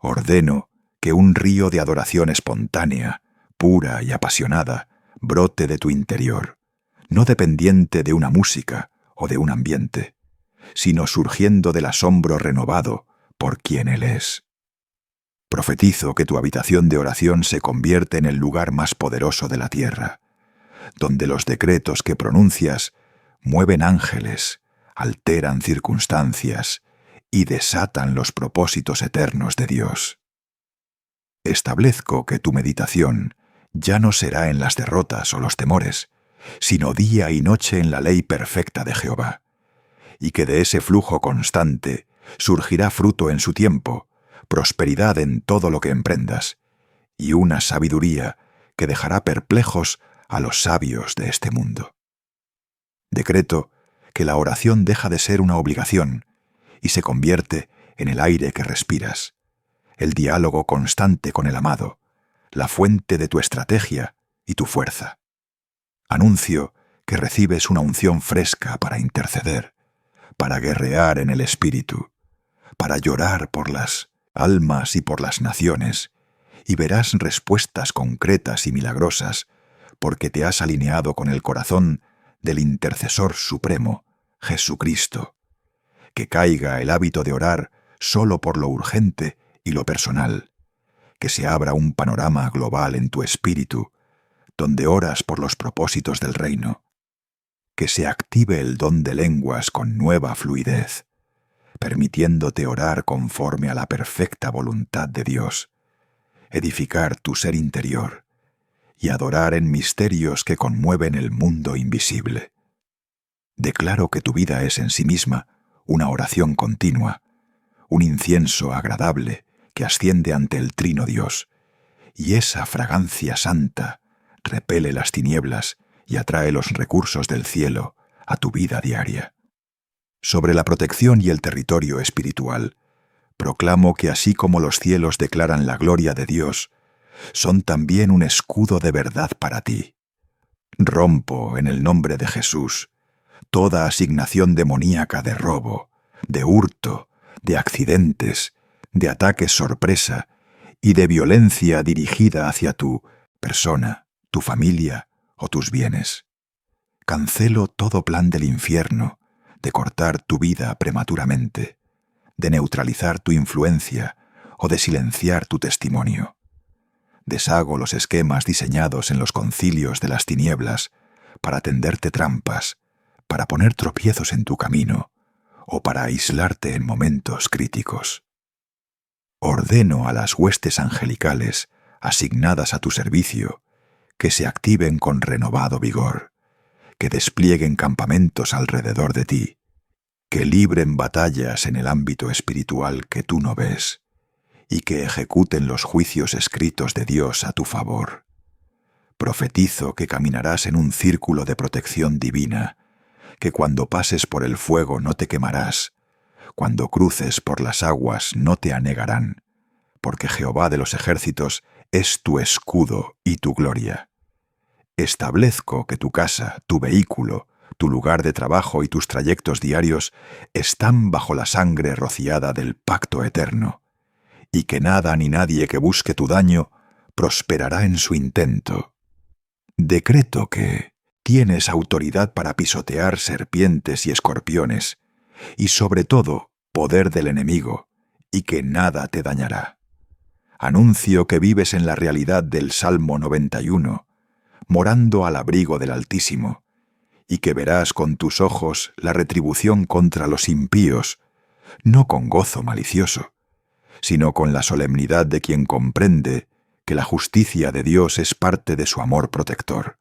Ordeno que un río de adoración espontánea, pura y apasionada, brote de tu interior, no dependiente de una música o de un ambiente, sino surgiendo del asombro renovado por quien Él es. Profetizo que tu habitación de oración se convierte en el lugar más poderoso de la tierra, donde los decretos que pronuncias mueven ángeles, alteran circunstancias y desatan los propósitos eternos de Dios. Establezco que tu meditación ya no será en las derrotas o los temores, sino día y noche en la ley perfecta de Jehová, y que de ese flujo constante surgirá fruto en su tiempo, prosperidad en todo lo que emprendas, y una sabiduría que dejará perplejos a los sabios de este mundo. Decreto que la oración deja de ser una obligación y se convierte en el aire que respiras, el diálogo constante con el amado, la fuente de tu estrategia y tu fuerza. Anuncio que recibes una unción fresca para interceder, para guerrear en el espíritu, para llorar por las almas y por las naciones, y verás respuestas concretas y milagrosas, porque te has alineado con el corazón del intercesor supremo, Jesucristo. Que caiga el hábito de orar solo por lo urgente y lo personal, que se abra un panorama global en tu espíritu, donde oras por los propósitos del reino, que se active el don de lenguas con nueva fluidez, permitiéndote orar conforme a la perfecta voluntad de Dios, edificar tu ser interior y adorar en misterios que conmueven el mundo invisible. Declaro que tu vida es en sí misma una oración continua, un incienso agradable que asciende ante el Trino Dios, y esa fragancia santa repele las tinieblas y atrae los recursos del cielo a tu vida diaria. Sobre la protección y el territorio espiritual, proclamo que así como los cielos declaran la gloria de Dios, son también un escudo de verdad para ti. Rompo en el nombre de Jesús toda asignación demoníaca de robo, de hurto, de accidentes, de ataques sorpresa y de violencia dirigida hacia tu persona, tu familia o tus bienes. Cancelo todo plan del infierno de cortar tu vida prematuramente, de neutralizar tu influencia o de silenciar tu testimonio. Deshago los esquemas diseñados en los concilios de las tinieblas para tenderte trampas, para poner tropiezos en tu camino o para aislarte en momentos críticos. Ordeno a las huestes angelicales asignadas a tu servicio que se activen con renovado vigor, que desplieguen campamentos alrededor de ti, que libren batallas en el ámbito espiritual que tú no ves, y que ejecuten los juicios escritos de Dios a tu favor. Profetizo que caminarás en un círculo de protección divina, que cuando pases por el fuego no te quemarás, cuando cruces por las aguas no te anegarán, porque Jehová de los ejércitos es tu escudo y tu gloria. Establezco que tu casa, tu vehículo, tu lugar de trabajo y tus trayectos diarios están bajo la sangre rociada del pacto eterno, y que nada ni nadie que busque tu daño prosperará en su intento. Decreto que tienes autoridad para pisotear serpientes y escorpiones, y sobre todo poder del enemigo, y que nada te dañará. Anuncio que vives en la realidad del Salmo 91, morando al abrigo del Altísimo, y que verás con tus ojos la retribución contra los impíos, no con gozo malicioso, sino con la solemnidad de quien comprende que la justicia de Dios es parte de su amor protector.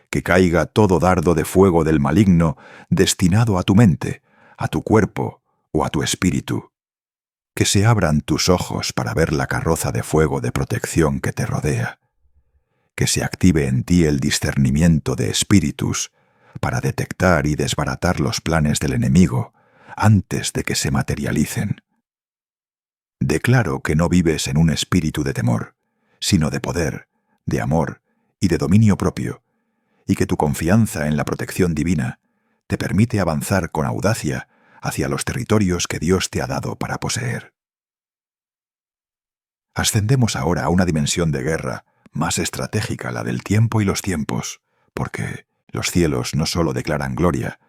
Que caiga todo dardo de fuego del maligno destinado a tu mente, a tu cuerpo o a tu espíritu. Que se abran tus ojos para ver la carroza de fuego de protección que te rodea. Que se active en ti el discernimiento de espíritus para detectar y desbaratar los planes del enemigo antes de que se materialicen. Declaro que no vives en un espíritu de temor, sino de poder, de amor y de dominio propio, y que tu confianza en la protección divina te permite avanzar con audacia hacia los territorios que Dios te ha dado para poseer. Ascendemos ahora a una dimensión de guerra más estratégica, la del tiempo y los tiempos, porque los cielos no solo declaran gloria,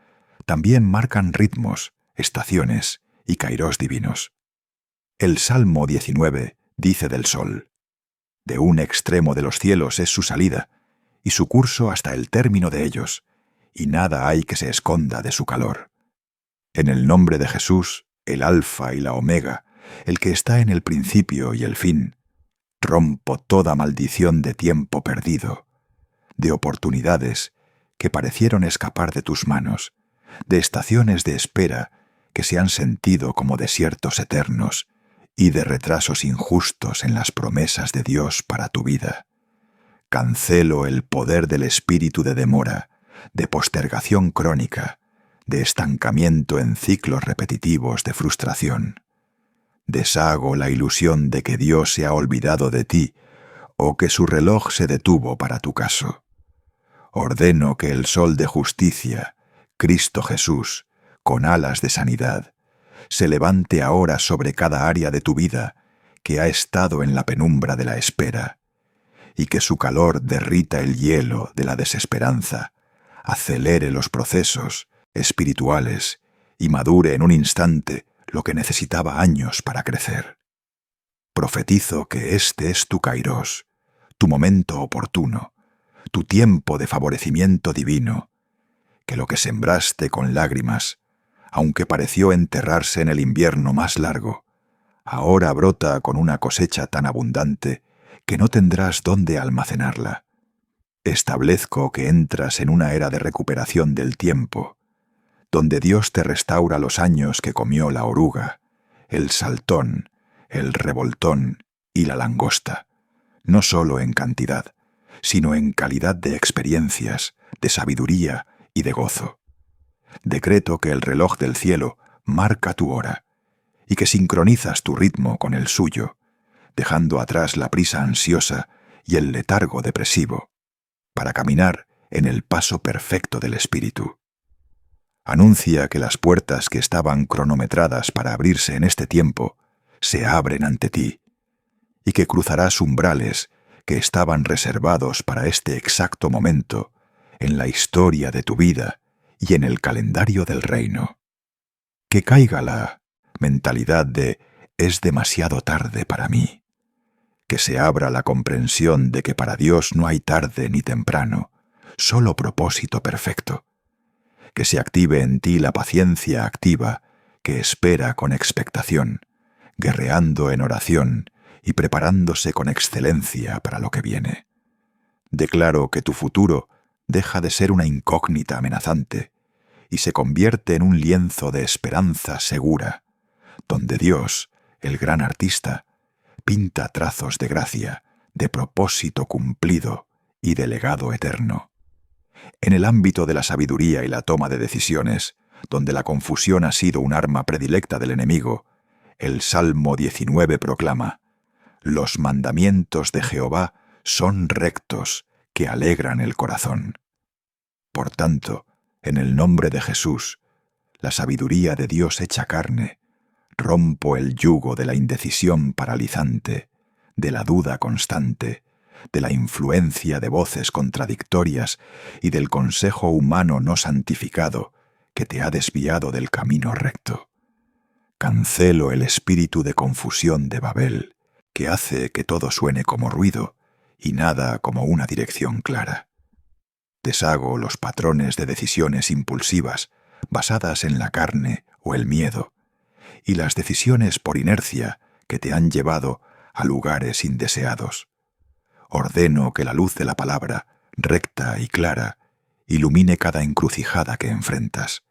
también marcan ritmos, estaciones y kairos divinos. El Salmo 19 dice del sol: de un extremo de los cielos es su salida, y su curso hasta el término de ellos, y nada hay que se esconda de su calor. En el nombre de Jesús, el Alfa y la Omega, el que está en el principio y el fin, rompo toda maldición de tiempo perdido, de oportunidades que parecieron escapar de tus manos, de estaciones de espera que se han sentido como desiertos eternos y de retrasos injustos en las promesas de Dios para tu vida. Cancelo el poder del espíritu de demora, de postergación crónica, de estancamiento en ciclos repetitivos de frustración. Deshago la ilusión de que Dios se ha olvidado de ti o que su reloj se detuvo para tu caso. Ordeno que el sol de justicia, Cristo Jesús, con alas de sanidad, se levante ahora sobre cada área de tu vida que ha estado en la penumbra de la espera, y que su calor derrita el hielo de la desesperanza, acelere los procesos espirituales y madure en un instante lo que necesitaba años para crecer. Profetizo que este es tu kairos, tu momento oportuno, tu tiempo de favorecimiento divino, que lo que sembraste con lágrimas, aunque pareció enterrarse en el invierno más largo, ahora brota con una cosecha tan abundante que no tendrás dónde almacenarla. Establezco que entras en una era de recuperación del tiempo, donde Dios te restaura los años que comió la oruga, el saltón, el revoltón y la langosta, no solo en cantidad, sino en calidad de experiencias, de sabiduría y de gozo. Decreto que el reloj del cielo marca tu hora y que sincronizas tu ritmo con el suyo, dejando atrás la prisa ansiosa y el letargo depresivo, para caminar en el paso perfecto del espíritu. Anuncia que las puertas que estaban cronometradas para abrirse en este tiempo se abren ante ti, y que cruzarás umbrales que estaban reservados para este exacto momento en la historia de tu vida y en el calendario del reino. Que caiga la mentalidad de «es demasiado tarde para mí». Que se abra la comprensión de que para Dios no hay tarde ni temprano, solo propósito perfecto. Que se active en ti la paciencia activa que espera con expectación, guerreando en oración y preparándose con excelencia para lo que viene. Declaro que tu futuro deja de ser una incógnita amenazante y se convierte en un lienzo de esperanza segura, donde Dios, el gran artista, pinta trazos de gracia, de propósito cumplido y de legado eterno. En el ámbito de la sabiduría y la toma de decisiones, donde la confusión ha sido un arma predilecta del enemigo, el Salmo 19 proclama: «Los mandamientos de Jehová son rectos, que alegran el corazón». Por tanto, en el nombre de Jesús, la sabiduría de Dios hecha carne, rompo el yugo de la indecisión paralizante, de la duda constante de la influencia de voces contradictorias y del consejo humano no santificado que te ha desviado del camino recto. Cancelo el espíritu de confusión de Babel, que hace que todo suene como ruido y nada como una dirección clara. Deshago los patrones de decisiones impulsivas basadas en la carne o el miedo, y las decisiones por inercia que te han llevado a lugares indeseados. Ordeno que la luz de la palabra, recta y clara, ilumine cada encrucijada que enfrentas,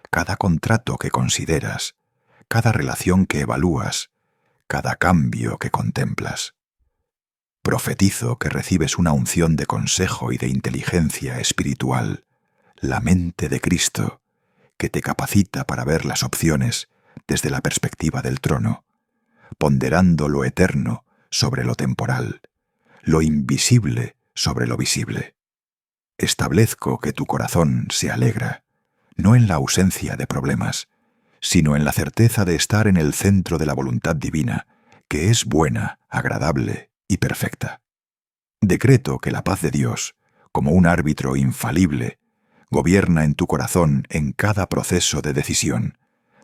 cada contrato que consideras, cada relación que evalúas, cada cambio que contemplas. Profetizo que recibes una unción de consejo y de inteligencia espiritual, la mente de Cristo, que te capacita para ver las opciones desde la perspectiva del trono, ponderando lo eterno sobre lo temporal, lo invisible sobre lo visible. Establezco que tu corazón se alegra, no en la ausencia de problemas, sino en la certeza de estar en el centro de la voluntad divina, que es buena, agradable y perfecta. Decreto que la paz de Dios, como un árbitro infalible, gobierna en tu corazón en cada proceso de decisión,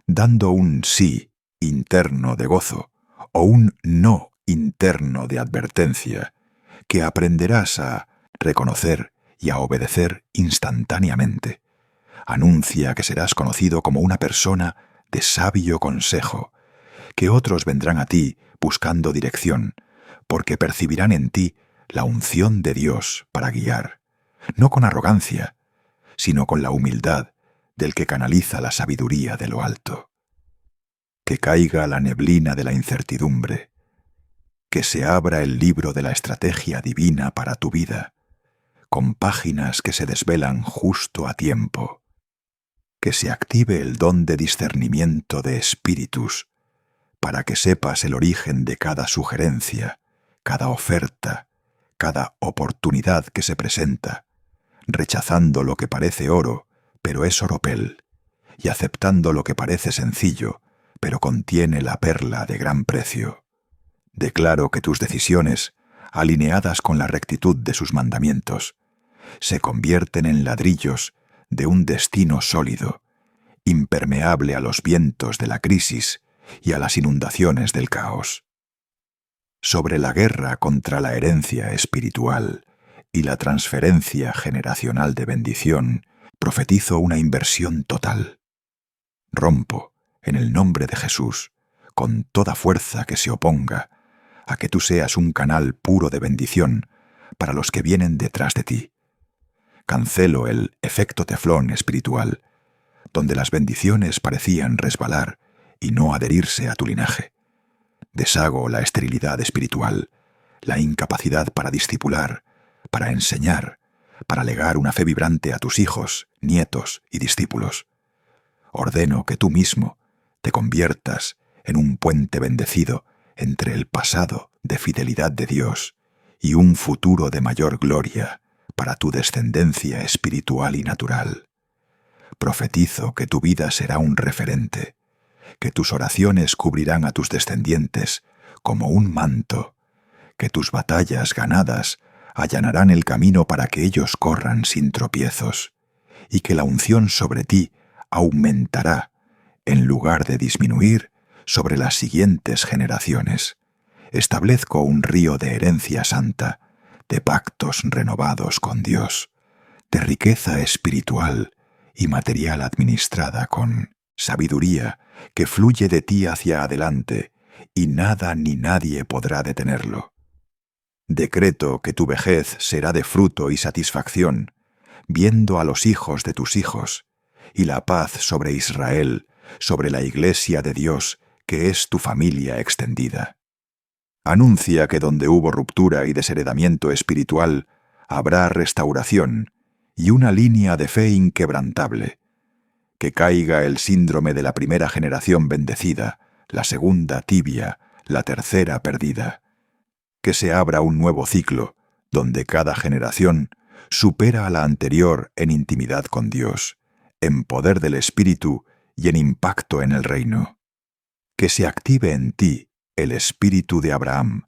dando un sí interno de gozo o un no interno de advertencia, que aprenderás a reconocer y a obedecer instantáneamente. Anuncia que serás conocido como una persona de sabio consejo, que otros vendrán a ti buscando dirección, porque percibirán en ti la unción de Dios para guiar, no con arrogancia, sino con la humildad del que canaliza la sabiduría de lo alto. Que caiga la neblina de la incertidumbre, que se abra el libro de la estrategia divina para tu vida, con páginas que se desvelan justo a tiempo, que se active el don de discernimiento de espíritus, para que sepas el origen de cada sugerencia, cada oferta, cada oportunidad que se presenta, rechazando lo que parece oro, pero es oropel, y aceptando lo que parece sencillo, pero contiene la perla de gran precio. Declaro que tus decisiones, alineadas con la rectitud de sus mandamientos, se convierten en ladrillos de un destino sólido, impermeable a los vientos de la crisis y a las inundaciones del caos. Sobre la guerra contra la herencia espiritual y la transferencia generacional de bendición, profetizo una inversión total. Rompo, en el nombre de Jesús, con toda fuerza que se oponga a que tú seas un canal puro de bendición para los que vienen detrás de ti. Cancelo el efecto teflón espiritual, donde las bendiciones parecían resbalar y no adherirse a tu linaje. Deshago la esterilidad espiritual, la incapacidad para discipular, para enseñar, para legar una fe vibrante a tus hijos, nietos y discípulos. Ordeno que tú mismo te conviertas en un puente bendecido entre el pasado de fidelidad de Dios y un futuro de mayor gloria para tu descendencia espiritual y natural. Profetizo que tu vida será un referente, que tus oraciones cubrirán a tus descendientes como un manto, que tus batallas ganadas allanarán el camino para que ellos corran sin tropiezos, y que la unción sobre ti aumentará, en lugar de disminuir, sobre las siguientes generaciones. Establezco un río de herencia santa, de pactos renovados con Dios, de riqueza espiritual y material administrada con sabiduría que fluye de ti hacia adelante, y nada ni nadie podrá detenerlo. Decreto que tu vejez será de fruto y satisfacción, viendo a los hijos de tus hijos, y la paz sobre Israel, sobre la Iglesia de Dios, que es tu familia extendida. Anuncia que donde hubo ruptura y desheredamiento espiritual, habrá restauración y una línea de fe inquebrantable. Que caiga el síndrome de la primera generación bendecida, la segunda tibia, la tercera perdida. Que se abra un nuevo ciclo, donde cada generación supera a la anterior en intimidad con Dios, en poder del Espíritu y en impacto en el reino. Que se active en ti el espíritu de Abraham,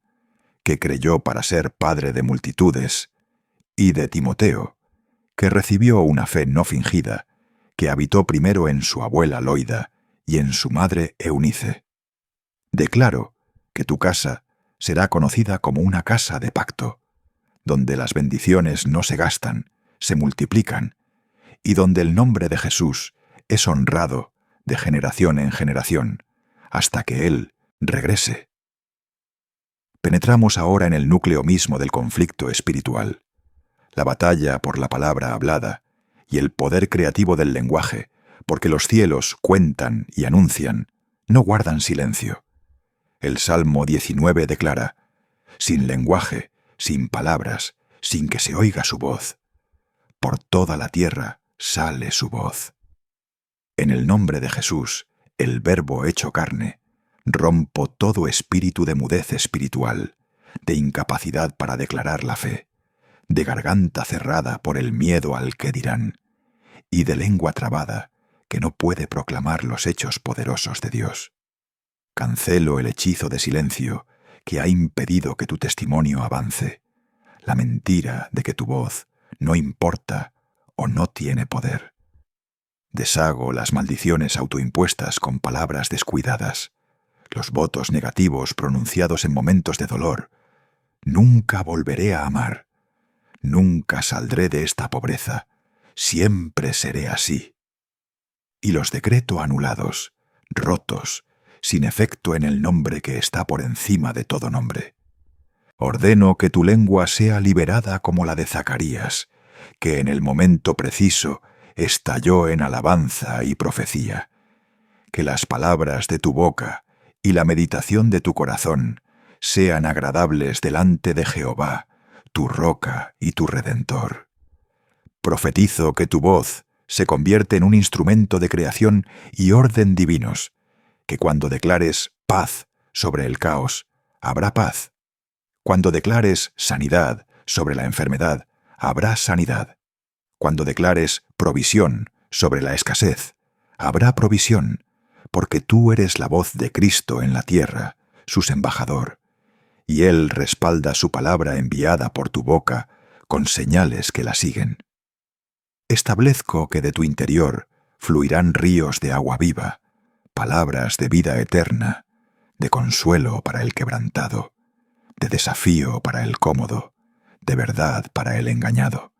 que creyó para ser padre de multitudes, y de Timoteo, que recibió una fe no fingida, que habitó primero en su abuela Loida y en su madre Eunice. Declaro que tu casa será conocida como una casa de pacto, donde las bendiciones no se gastan, se multiplican, y donde el nombre de Jesús es honrado de generación en generación, hasta que Él regrese. Penetramos ahora en el núcleo mismo del conflicto espiritual, la batalla por la palabra hablada y el poder creativo del lenguaje, porque los cielos cuentan y anuncian, no guardan silencio. El Salmo 19 declara: sin lenguaje, sin palabras, sin que se oiga su voz. Por toda la tierra sale su voz. En el nombre de Jesús, el Verbo hecho carne, rompo todo espíritu de mudez espiritual, de incapacidad para declarar la fe, de garganta cerrada por el miedo al que dirán, y de lengua trabada que no puede proclamar los hechos poderosos de Dios. Cancelo el hechizo de silencio que ha impedido que tu testimonio avance, la mentira de que tu voz no importa o no tiene poder. Deshago las maldiciones autoimpuestas con palabras descuidadas, los votos negativos pronunciados en momentos de dolor. Nunca volveré a amar, nunca saldré de esta pobreza, siempre seré así. Y los decreto anulados, rotos, sin efecto en el nombre que está por encima de todo nombre. Ordeno que tu lengua sea liberada como la de Zacarías, que en el momento preciso estalló en alabanza y profecía. Que las palabras de tu boca y la meditación de tu corazón sean agradables delante de Jehová, tu roca y tu redentor. Profetizo que tu voz se convierte en un instrumento de creación y orden divinos, que cuando declares paz sobre el caos, habrá paz. Cuando declares sanidad sobre la enfermedad, habrá sanidad. Cuando declares provisión sobre la escasez, habrá provisión, porque tú eres la voz de Cristo en la tierra, su embajador, y Él respalda su palabra enviada por tu boca con señales que la siguen. Establezco que de tu interior fluirán ríos de agua viva, palabras de vida eterna, de consuelo para el quebrantado, de desafío para el cómodo, de verdad para el engañado.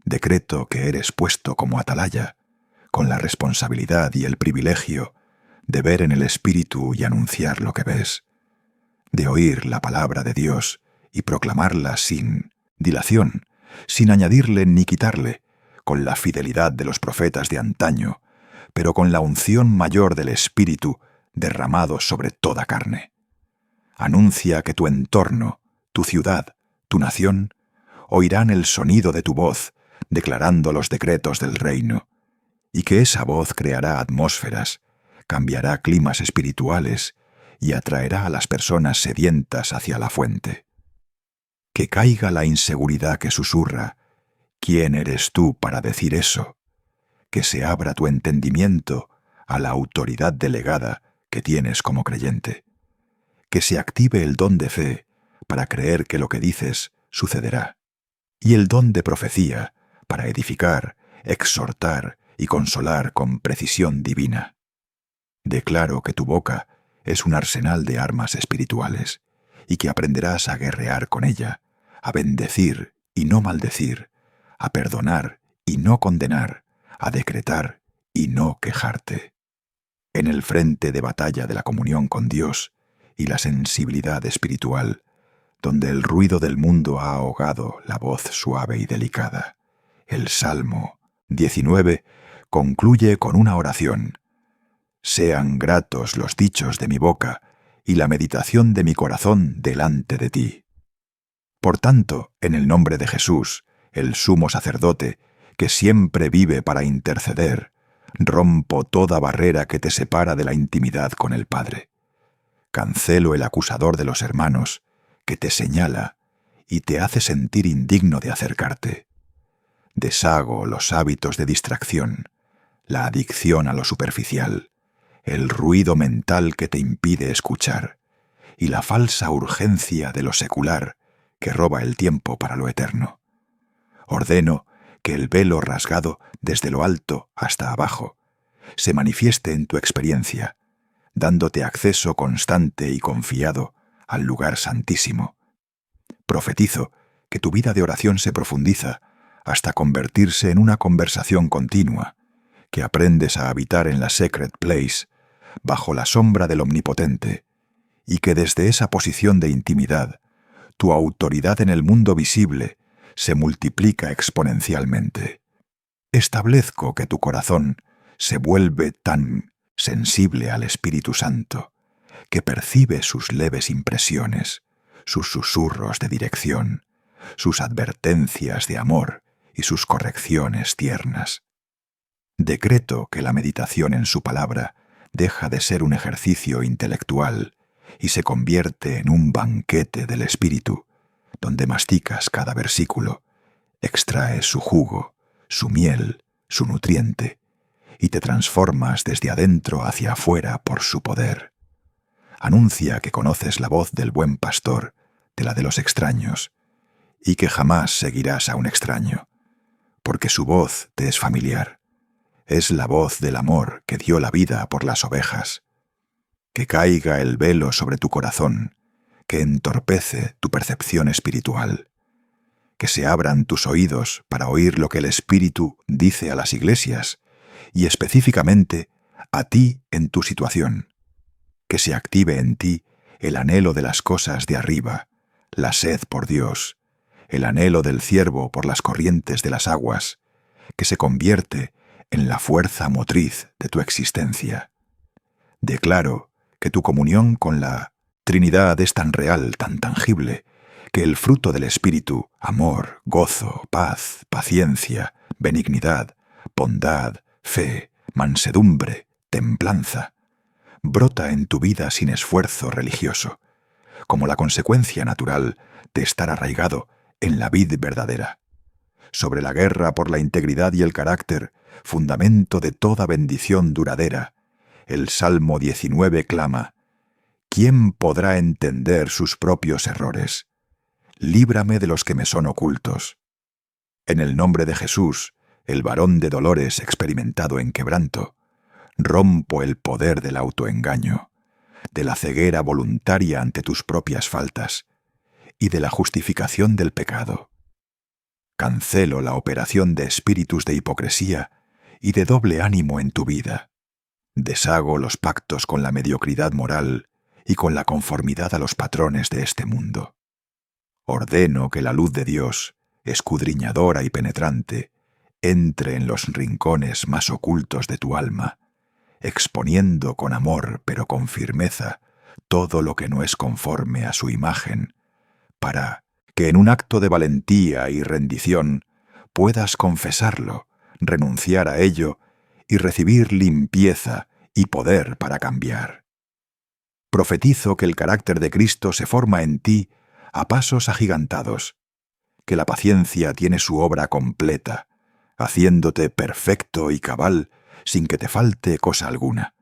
Decreto que eres puesto como atalaya, con la responsabilidad y el privilegio de ver en el Espíritu y anunciar lo que ves, de oír la palabra de Dios y proclamarla sin dilación, sin añadirle ni quitarle, con la fidelidad de los profetas de antaño, pero con la unción mayor del Espíritu derramado sobre toda carne. Anuncia que tu entorno, tu ciudad, tu nación, oirán el sonido de tu voz, declarando los decretos del reino, y que esa voz creará atmósferas, cambiará climas espirituales y atraerá a las personas sedientas hacia la fuente. Que caiga la inseguridad que susurra: ¿quién eres tú para decir eso? Que se abra tu entendimiento a la autoridad delegada que tienes como creyente. Que se active el don de fe para creer que lo que dices sucederá, y el don de profecía para edificar, exhortar y consolar con precisión divina. Declaro que tu boca es un arsenal de armas espirituales, y que aprenderás a guerrear con ella, a bendecir y no maldecir, a perdonar y no condenar, a decretar y no quejarte. En el frente de batalla de la comunión con Dios y la sensibilidad espiritual, donde el ruido del mundo ha ahogado la voz suave y delicada, el Salmo 19 concluye con una oración: sean gratos los dichos de mi boca y la meditación de mi corazón delante de ti. Por tanto, en el nombre de Jesús, el sumo sacerdote, que siempre vive para interceder, rompo toda barrera que te separa de la intimidad con el Padre. Cancelo el acusador de los hermanos, que te señala y te hace sentir indigno de acercarte. Deshago los hábitos de distracción, la adicción a lo superficial, el ruido mental que te impide escuchar, y la falsa urgencia de lo secular que roba el tiempo para lo eterno. Ordeno que el velo rasgado desde lo alto hasta abajo se manifieste en tu experiencia, dándote acceso constante y confiado al lugar santísimo. Profetizo que tu vida de oración se profundiza hasta convertirse en una conversación continua, que aprendes a habitar en la Secret Place, bajo la sombra del Omnipotente, y que desde esa posición de intimidad, tu autoridad en el mundo visible se multiplica exponencialmente. Establezco que tu corazón se vuelve tan sensible al Espíritu Santo, que percibe sus leves impresiones, sus susurros de dirección, sus advertencias de amor y sus correcciones tiernas. Decreto que la meditación en su palabra deja de ser un ejercicio intelectual y se convierte en un banquete del Espíritu, donde masticas cada versículo, extraes su jugo, su miel, su nutriente, y te transformas desde adentro hacia afuera por su poder. Anuncia que conoces la voz del buen pastor de la de los extraños, y que jamás seguirás a un extraño, porque su voz te es familiar. Es la voz del amor que dio la vida por las ovejas. Que caiga el velo sobre tu corazón, que entorpece tu percepción espiritual. Que se abran tus oídos para oír lo que el Espíritu dice a las iglesias, y específicamente a ti en tu situación. Que se active en ti el anhelo de las cosas de arriba, la sed por Dios, el anhelo del ciervo por las corrientes de las aguas, que se convierte en la fuerza motriz de tu existencia. Declaro que tu comunión con la Trinidad es tan real, tan tangible, que el fruto del Espíritu, amor, gozo, paz, paciencia, benignidad, bondad, fe, mansedumbre, templanza, brota en tu vida sin esfuerzo religioso, como la consecuencia natural de estar arraigado en la vid verdadera. Sobre la guerra por la integridad y el carácter, fundamento de toda bendición duradera, el Salmo 19 clama: ¿quién podrá entender sus propios errores? Líbrame de los que me son ocultos. En el nombre de Jesús, el varón de dolores experimentado en quebranto, rompo el poder del autoengaño, de la ceguera voluntaria ante tus propias faltas y de la justificación del pecado. Cancelo la operación de espíritus de hipocresía y de doble ánimo en tu vida. Deshago los pactos con la mediocridad moral y con la conformidad a los patrones de este mundo. Ordeno que la luz de Dios, escudriñadora y penetrante, entre en los rincones más ocultos de tu alma, exponiendo con amor pero con firmeza todo lo que no es conforme a su imagen, para que en un acto de valentía y rendición puedas confesarlo, renunciar a ello y recibir limpieza y poder para cambiar. Profetizo que el carácter de Cristo se forma en ti a pasos agigantados, que la paciencia tiene su obra completa, haciéndote perfecto y cabal sin que te falte cosa alguna.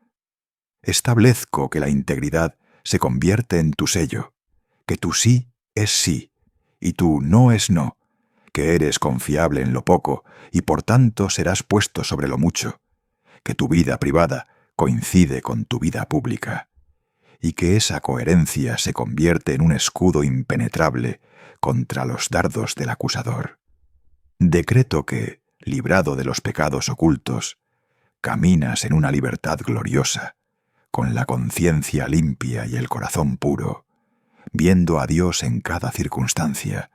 Establezco que la integridad se convierte en tu sello, que tu sí es sí y tu no es no, que eres confiable en lo poco y por tanto serás puesto sobre lo mucho, que tu vida privada coincide con tu vida pública, y que esa coherencia se convierte en un escudo impenetrable contra los dardos del acusador. Decreto que, librado de los pecados ocultos, caminas en una libertad gloriosa, con la conciencia limpia y el corazón puro, viendo a Dios en cada circunstancia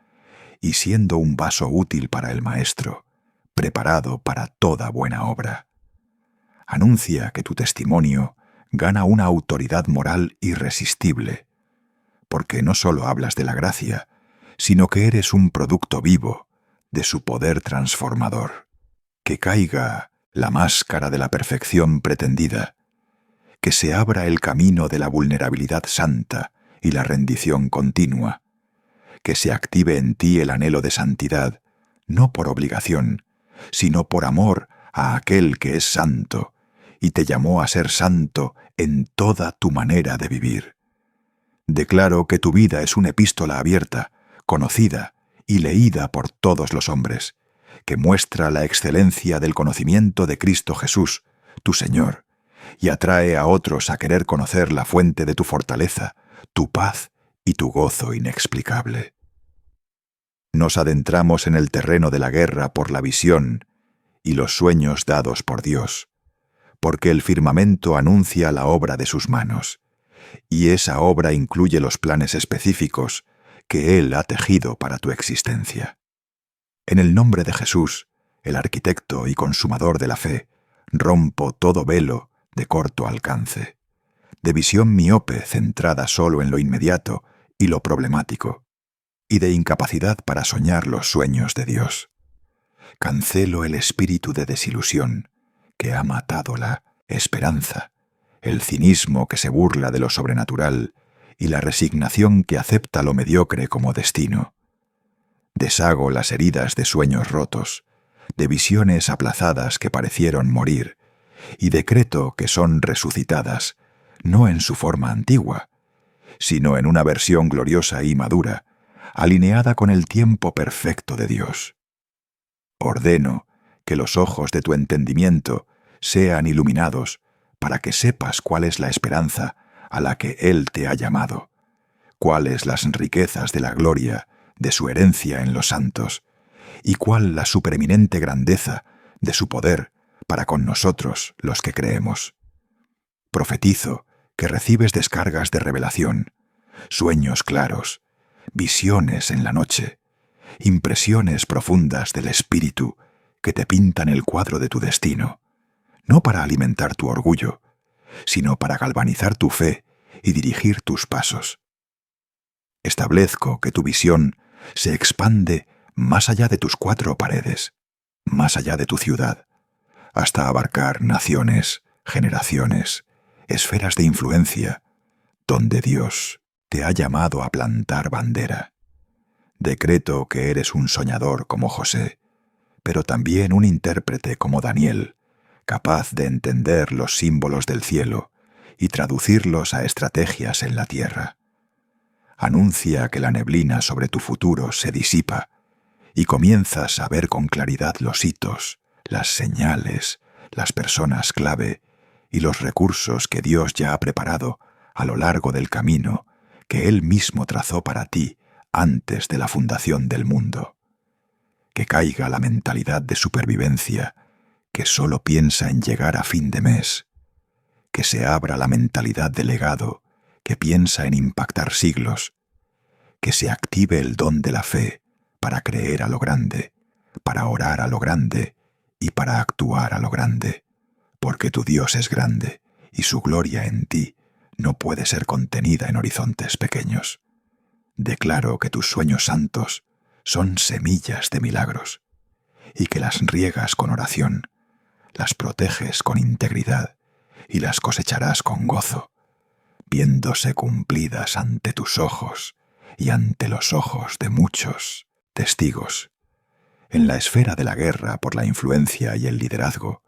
y siendo un vaso útil para el Maestro, preparado para toda buena obra. Anuncia que tu testimonio gana una autoridad moral irresistible, porque no solo hablas de la gracia, sino que eres un producto vivo de su poder transformador. Que caiga la máscara de la perfección pretendida, que se abra el camino de la vulnerabilidad santa y la rendición continua, que se active en ti el anhelo de santidad, no por obligación, sino por amor a aquel que es santo y te llamó a ser santo en toda tu manera de vivir. Declaro que tu vida es una epístola abierta, conocida y leída por todos los hombres, que muestra la excelencia del conocimiento de Cristo Jesús, tu Señor, y atrae a otros a querer conocer la fuente de tu fortaleza, tu paz y tu gozo inexplicable. Nos adentramos en el terreno de la guerra por la visión y los sueños dados por Dios, porque el firmamento anuncia la obra de sus manos, y esa obra incluye los planes específicos que Él ha tejido para tu existencia. En el nombre de Jesús, el arquitecto y consumador de la fe, rompo todo velo de corto alcance, de visión miope centrada solo en lo inmediato y lo problemático, y de incapacidad para soñar los sueños de Dios. Cancelo el espíritu de desilusión que ha matado la esperanza, el cinismo que se burla de lo sobrenatural y la resignación que acepta lo mediocre como destino. Deshago las heridas de sueños rotos, de visiones aplazadas que parecieron morir, y decreto que son resucitadas, no en su forma antigua, sino en una versión gloriosa y madura, alineada con el tiempo perfecto de Dios. Ordeno que los ojos de tu entendimiento sean iluminados para que sepas cuál es la esperanza a la que Él te ha llamado, cuáles las riquezas de la gloria de su herencia en los santos, y cuál la supereminente grandeza de su poder para con nosotros los que creemos. Profetizo que recibes descargas de revelación, sueños claros, visiones en la noche, impresiones profundas del Espíritu que te pintan el cuadro de tu destino, no para alimentar tu orgullo, sino para galvanizar tu fe y dirigir tus pasos. Establezco que tu visión se expande más allá de tus cuatro paredes, más allá de tu ciudad, hasta abarcar naciones, generaciones, esferas de influencia, donde Dios te ha llamado a plantar bandera. Decreto que eres un soñador como José, pero también un intérprete como Daniel, capaz de entender los símbolos del cielo y traducirlos a estrategias en la tierra. Anuncia que la neblina sobre tu futuro se disipa y comienzas a ver con claridad los hitos, las señales, las personas clave y los recursos que Dios ya ha preparado a lo largo del camino que Él mismo trazó para ti antes de la fundación del mundo. Que caiga la mentalidad de supervivencia que solo piensa en llegar a fin de mes. Que se abra la mentalidad de legado que piensa en impactar siglos. Que se active el don de la fe para creer a lo grande, para orar a lo grande y para actuar a lo grande, porque tu Dios es grande y su gloria en ti no puede ser contenida en horizontes pequeños. Declaro que tus sueños santos son semillas de milagros y que las riegas con oración, las proteges con integridad y las cosecharás con gozo, viéndose cumplidas ante tus ojos y ante los ojos de muchos testigos. En la esfera de la guerra por la influencia y el liderazgo,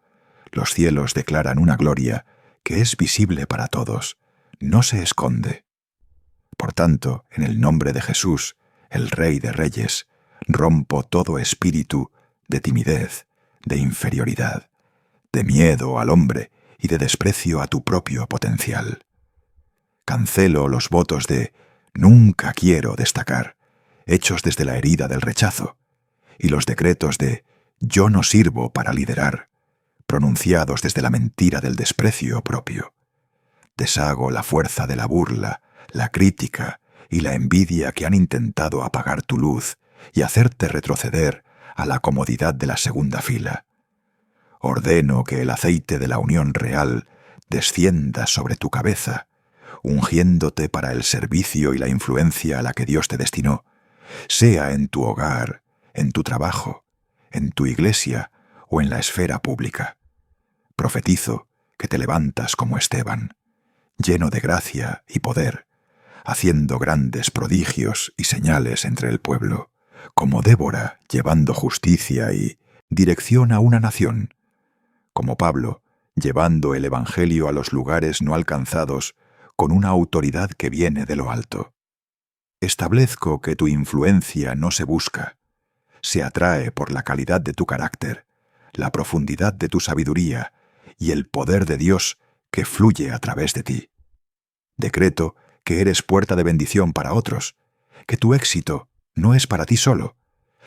los cielos declaran una gloria que es visible para todos, no se esconde. Por tanto, en el nombre de Jesús, el Rey de Reyes, rompo todo espíritu de timidez, de inferioridad, de miedo al hombre y de desprecio a tu propio potencial. Cancelo los votos de «nunca quiero destacar», hechos desde la herida del rechazo, y los decretos de «yo no sirvo para liderar», pronunciados desde la mentira del desprecio propio. Deshago la fuerza de la burla, la crítica y la envidia que han intentado apagar tu luz y hacerte retroceder a la comodidad de la segunda fila. Ordeno que el aceite de la unión real descienda sobre tu cabeza, ungiéndote para el servicio y la influencia a la que Dios te destinó, sea en tu hogar, en tu trabajo, en tu iglesia o en la esfera pública. Profetizo que te levantas como Esteban, lleno de gracia y poder, haciendo grandes prodigios y señales entre el pueblo, como Débora llevando justicia y dirección a una nación, como Pablo llevando el Evangelio a los lugares no alcanzados con una autoridad que viene de lo alto. Establezco que tu influencia no se busca, se atrae por la calidad de tu carácter, la profundidad de tu sabiduría y el poder de Dios que fluye a través de ti. Decreto que eres puerta de bendición para otros, que tu éxito no es para ti solo,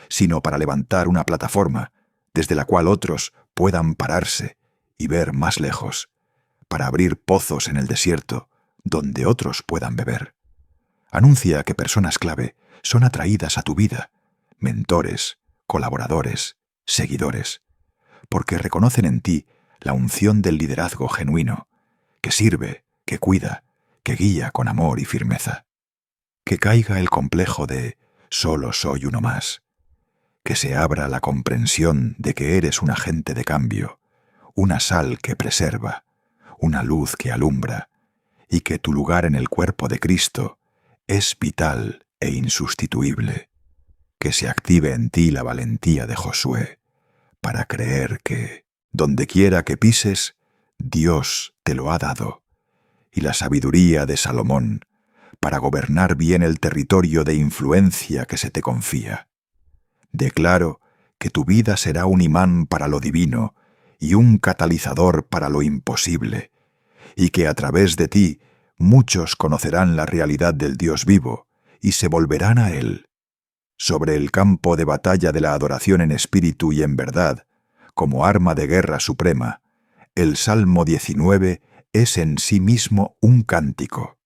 sino para levantar una plataforma desde la cual otros puedan pararse y ver más lejos, para abrir pozos en el desierto donde otros puedan beber. Anuncia que personas clave son atraídas a tu vida, mentores, colaboradores, seguidores, porque reconocen en ti la unción del liderazgo genuino, que sirve, que cuida, que guía con amor y firmeza. Que caiga el complejo de «solo soy uno más», que se abra la comprensión de que eres un agente de cambio, una sal que preserva, una luz que alumbra, y que tu lugar en el cuerpo de Cristo es vital e insustituible. Que se active en ti la valentía de Josué para creer que, donde quiera que pises, Dios te lo ha dado, y la sabiduría de Salomón para gobernar bien el territorio de influencia que se te confía. Declaro que tu vida será un imán para lo divino y un catalizador para lo imposible, y que a través de ti muchos conocerán la realidad del Dios vivo y se volverán a Él. Sobre el campo de batalla de la adoración en espíritu y en verdad, como arma de guerra suprema, el Salmo 19 es en sí mismo un cántico.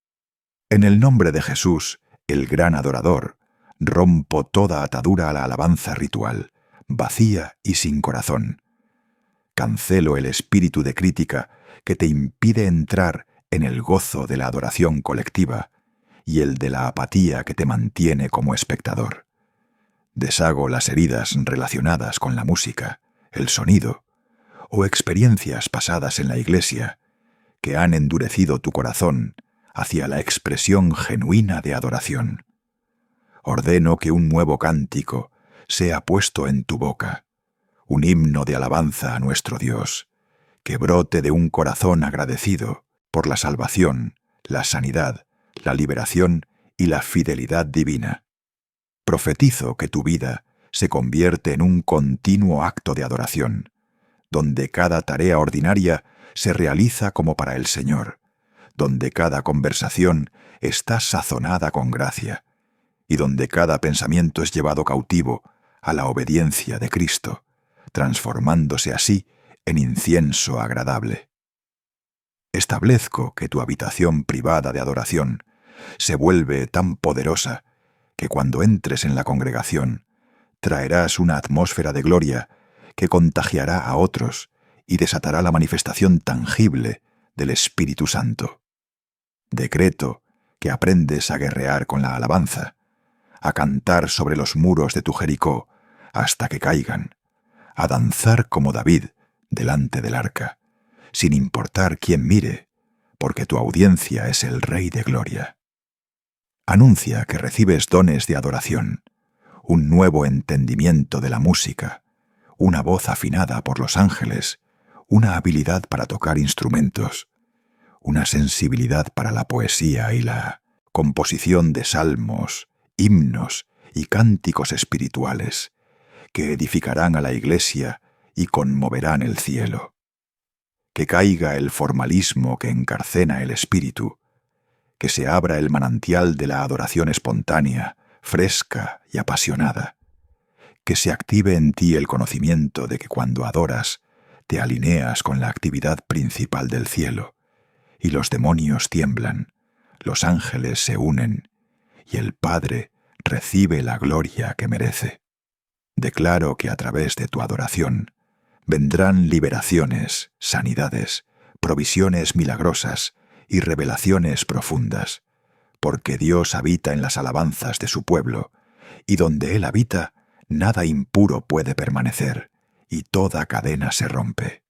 En el nombre de Jesús, el gran adorador, rompo toda atadura a la alabanza ritual, vacía y sin corazón. Cancelo el espíritu de crítica que te impide entrar en el gozo de la adoración colectiva y el de la apatía que te mantiene como espectador. Deshago las heridas relacionadas con la música, el sonido, o experiencias pasadas en la iglesia que han endurecido tu corazón hacia la expresión genuina de adoración. Ordeno que un nuevo cántico sea puesto en tu boca, un himno de alabanza a nuestro Dios, que brote de un corazón agradecido por la salvación, la sanidad, la liberación y la fidelidad divina. Profetizo que tu vida se convierte en un continuo acto de adoración, donde cada tarea ordinaria se realiza como para el Señor, donde cada conversación está sazonada con gracia, y donde cada pensamiento es llevado cautivo a la obediencia de Cristo, transformándose así en incienso agradable. Establezco que tu habitación privada de adoración se vuelve tan poderosa que cuando entres en la congregación traerás una atmósfera de gloria que contagiará a otros y desatará la manifestación tangible del Espíritu Santo. Decreto que aprendes a guerrear con la alabanza, a cantar sobre los muros de tu Jericó hasta que caigan, a danzar como David delante del arca, sin importar quién mire, porque tu audiencia es el Rey de Gloria. Anuncia que recibes dones de adoración, un nuevo entendimiento de la música, una voz afinada por los ángeles, una habilidad para tocar instrumentos, una sensibilidad para la poesía y la composición de salmos, himnos y cánticos espirituales que edificarán a la Iglesia y conmoverán el cielo. Que caiga el formalismo que encarcena el espíritu, que se abra el manantial de la adoración espontánea, fresca y apasionada, que se active en ti el conocimiento de que cuando adoras te alineas con la actividad principal del cielo, y los demonios tiemblan, los ángeles se unen, y el Padre recibe la gloria que merece. Declaro que a través de tu adoración vendrán liberaciones, sanidades, provisiones milagrosas y revelaciones profundas, porque Dios habita en las alabanzas de su pueblo, y donde Él habita, nada impuro puede permanecer, y toda cadena se rompe.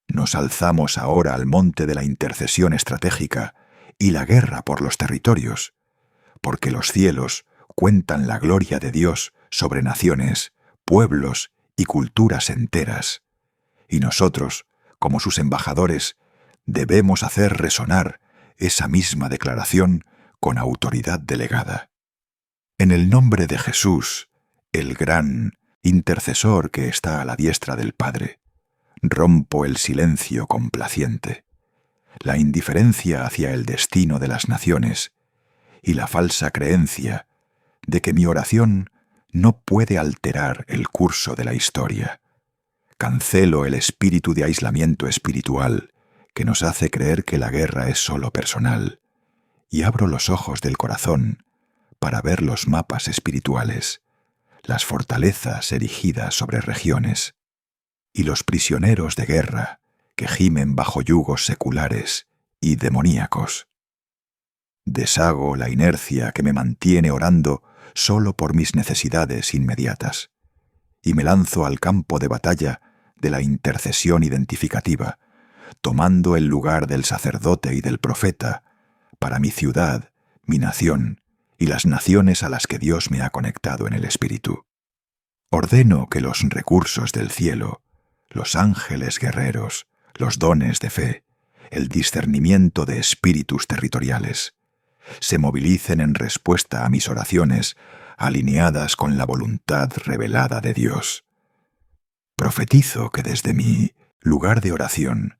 Nos alzamos ahora al monte de la intercesión estratégica y la guerra por los territorios, porque los cielos cuentan la gloria de Dios sobre naciones, pueblos y culturas enteras, y nosotros, como sus embajadores, debemos hacer resonar esa misma declaración con autoridad delegada. En el nombre de Jesús, el gran intercesor que está a la diestra del Padre, rompo el silencio complaciente, la indiferencia hacia el destino de las naciones y la falsa creencia de que mi oración no puede alterar el curso de la historia. Cancelo el espíritu de aislamiento espiritual que nos hace creer que la guerra es solo personal, y abro los ojos del corazón para ver los mapas espirituales, las fortalezas erigidas sobre regiones, y los prisioneros de guerra que gimen bajo yugos seculares y demoníacos. Deshago la inercia que me mantiene orando solo por mis necesidades inmediatas, y me lanzo al campo de batalla de la intercesión identificativa, tomando el lugar del sacerdote y del profeta para mi ciudad, mi nación y las naciones a las que Dios me ha conectado en el Espíritu. Ordeno que los recursos del cielo, los ángeles guerreros, los dones de fe, el discernimiento de espíritus territoriales, se movilicen en respuesta a mis oraciones alineadas con la voluntad revelada de Dios. Profetizo que desde mi lugar de oración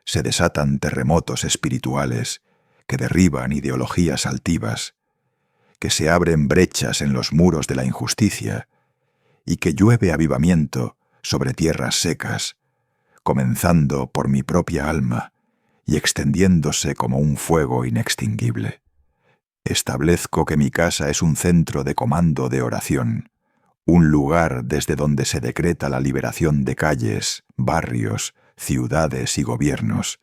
se desatan terremotos espirituales que derriban ideologías altivas, que se abren brechas en los muros de la injusticia y que llueve avivamiento sobre tierras secas, comenzando por mi propia alma y extendiéndose como un fuego inextinguible. Establezco que mi casa es un centro de comando de oración, un lugar desde donde se decreta la liberación de calles, barrios, ciudades y gobiernos,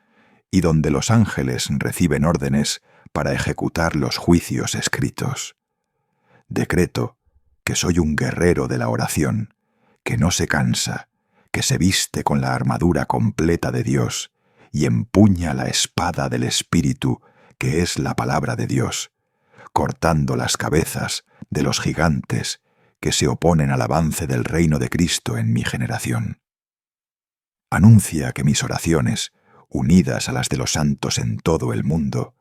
y donde los ángeles reciben órdenes para ejecutar los juicios escritos. Decreto que soy un guerrero de la oración, que no se cansa, que se viste con la armadura completa de Dios y empuña la espada del Espíritu, que es la palabra de Dios, cortando las cabezas de los gigantes que se oponen al avance del reino de Cristo en mi generación. Anuncia que mis oraciones, unidas a las de los santos en todo el mundo,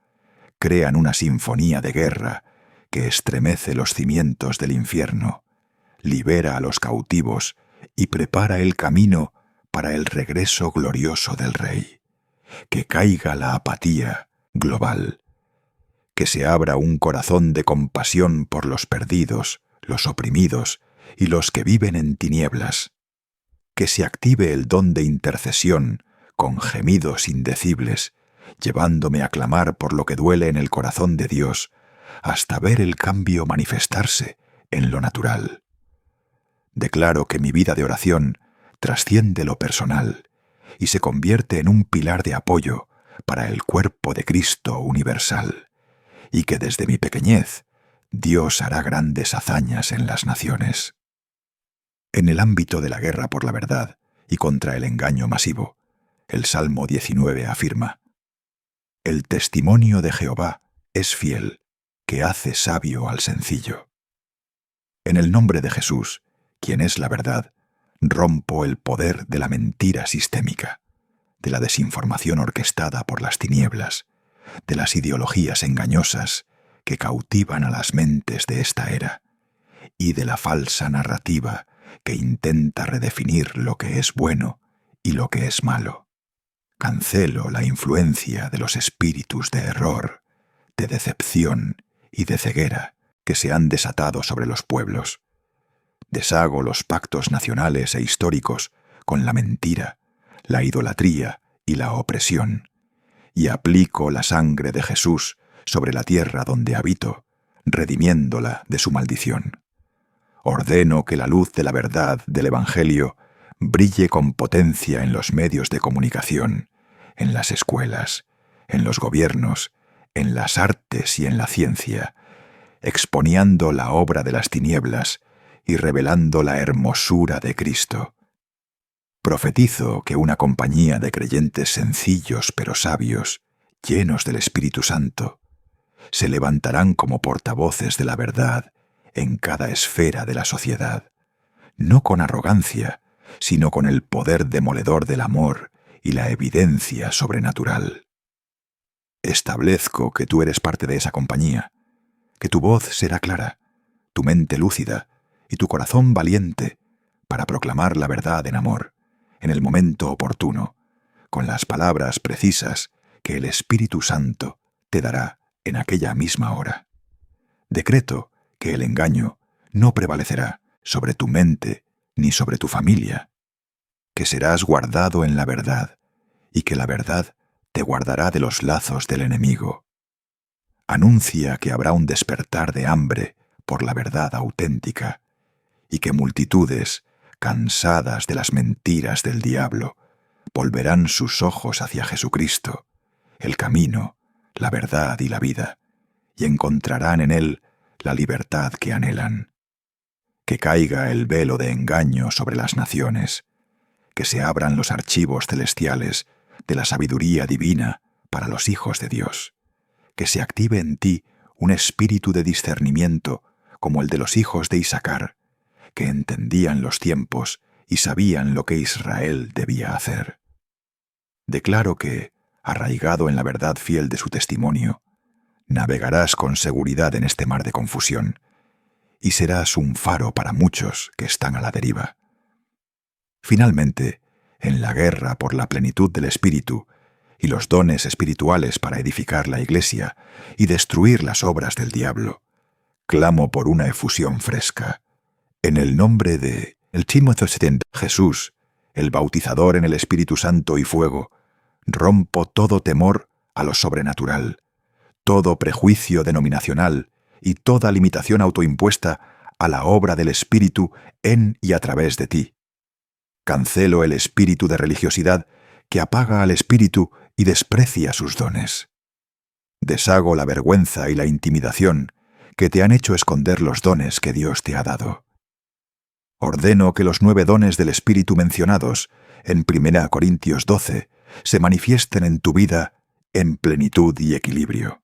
crean una sinfonía de guerra que estremece los cimientos del infierno, libera a los cautivos y prepara el camino para el regreso glorioso del Rey. Que caiga la apatía global, que se abra un corazón de compasión por los perdidos, los oprimidos y los que viven en tinieblas, que se active el don de intercesión con gemidos indecibles, llevándome a clamar por lo que duele en el corazón de Dios, hasta ver el cambio manifestarse en lo natural. Declaro que mi vida de oración trasciende lo personal y se convierte en un pilar de apoyo para el cuerpo de Cristo universal, y que desde mi pequeñez Dios hará grandes hazañas en las naciones. En el ámbito de la guerra por la verdad y contra el engaño masivo, el Salmo 19 afirma: «El testimonio de Jehová es fiel, que hace sabio al sencillo». En el nombre de Jesús, quien es la verdad, rompo el poder de la mentira sistémica, de la desinformación orquestada por las tinieblas, de las ideologías engañosas que cautivan a las mentes de esta era, y de la falsa narrativa que intenta redefinir lo que es bueno y lo que es malo. Cancelo la influencia de los espíritus de error, de decepción y de ceguera que se han desatado sobre los pueblos. Deshago los pactos nacionales e históricos con la mentira, la idolatría y la opresión, y aplico la sangre de Jesús sobre la tierra donde habito, redimiéndola de su maldición. Ordeno que la luz de la verdad del Evangelio brille con potencia en los medios de comunicación, en las escuelas, en los gobiernos, en las artes y en la ciencia, exponiendo la obra de las tinieblas y revelando la hermosura de Cristo. Profetizo que una compañía de creyentes sencillos pero sabios, llenos del Espíritu Santo, se levantarán como portavoces de la verdad en cada esfera de la sociedad, no con arrogancia, sino con el poder demoledor del amor y la evidencia sobrenatural. Establezco que tú eres parte de esa compañía, que tu voz será clara, tu mente lúcida y tu corazón valiente para proclamar la verdad en amor, en el momento oportuno, con las palabras precisas que el Espíritu Santo te dará en aquella misma hora. Decreto que el engaño no prevalecerá sobre tu mente ni sobre tu familia, que serás guardado en la verdad y que la verdad te guardará de los lazos del enemigo. Anuncia que habrá un despertar de hambre por la verdad auténtica y que multitudes, cansadas de las mentiras del diablo, volverán sus ojos hacia Jesucristo, el camino, la verdad y la vida, y encontrarán en él la libertad que anhelan. Que caiga el velo de engaño sobre las naciones, que se abran los archivos celestiales de la sabiduría divina para los hijos de Dios, que se active en ti un espíritu de discernimiento como el de los hijos de Isacar, que entendían los tiempos y sabían lo que Israel debía hacer. Declaro que, arraigado en la verdad fiel de su testimonio, navegarás con seguridad en este mar de confusión, y serás un faro para muchos que están a la deriva. Finalmente, en la guerra por la plenitud del Espíritu y los dones espirituales para edificar la Iglesia y destruir las obras del diablo, clamo por una efusión fresca. En el nombre de el Jesús, el bautizador en el Espíritu Santo y fuego, rompo todo temor a lo sobrenatural, todo prejuicio denominacional y toda limitación autoimpuesta a la obra del Espíritu en y a través de ti. Cancelo el espíritu de religiosidad que apaga al Espíritu y desprecia sus dones. Deshago la vergüenza y la intimidación que te han hecho esconder los dones que Dios te ha dado. Ordeno que los 9 dones del Espíritu mencionados en 1 Corintios 12 se manifiesten en tu vida en plenitud y equilibrio.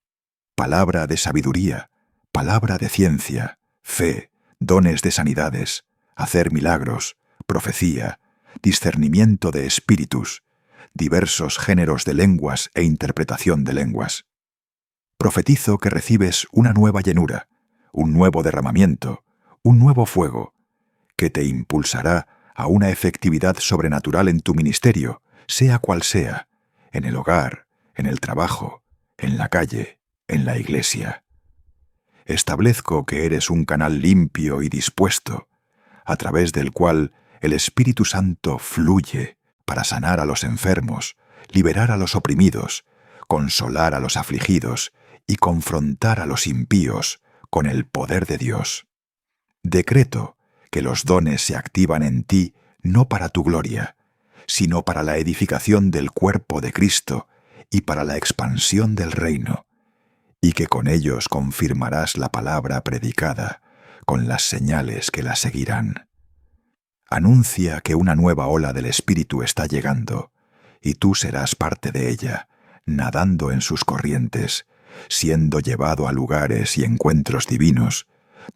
Palabra de sabiduría, palabra de ciencia, fe, dones de sanidades, hacer milagros, profecía, discernimiento de espíritus, diversos géneros de lenguas e interpretación de lenguas. Profetizo que recibes una nueva llenura, un nuevo derramamiento, un nuevo fuego, que te impulsará a una efectividad sobrenatural en tu ministerio, sea cual sea, en el hogar, en el trabajo, en la calle, en la iglesia. Establezco que eres un canal limpio y dispuesto, a través del cual el Espíritu Santo fluye para sanar a los enfermos, liberar a los oprimidos, consolar a los afligidos y confrontar a los impíos con el poder de Dios. Decreto que los dones se activan en ti no para tu gloria, sino para la edificación del cuerpo de Cristo y para la expansión del reino, y que con ellos confirmarás la palabra predicada con las señales que la seguirán. Anuncia que una nueva ola del Espíritu está llegando, y tú serás parte de ella, nadando en sus corrientes, siendo llevado a lugares y encuentros divinos,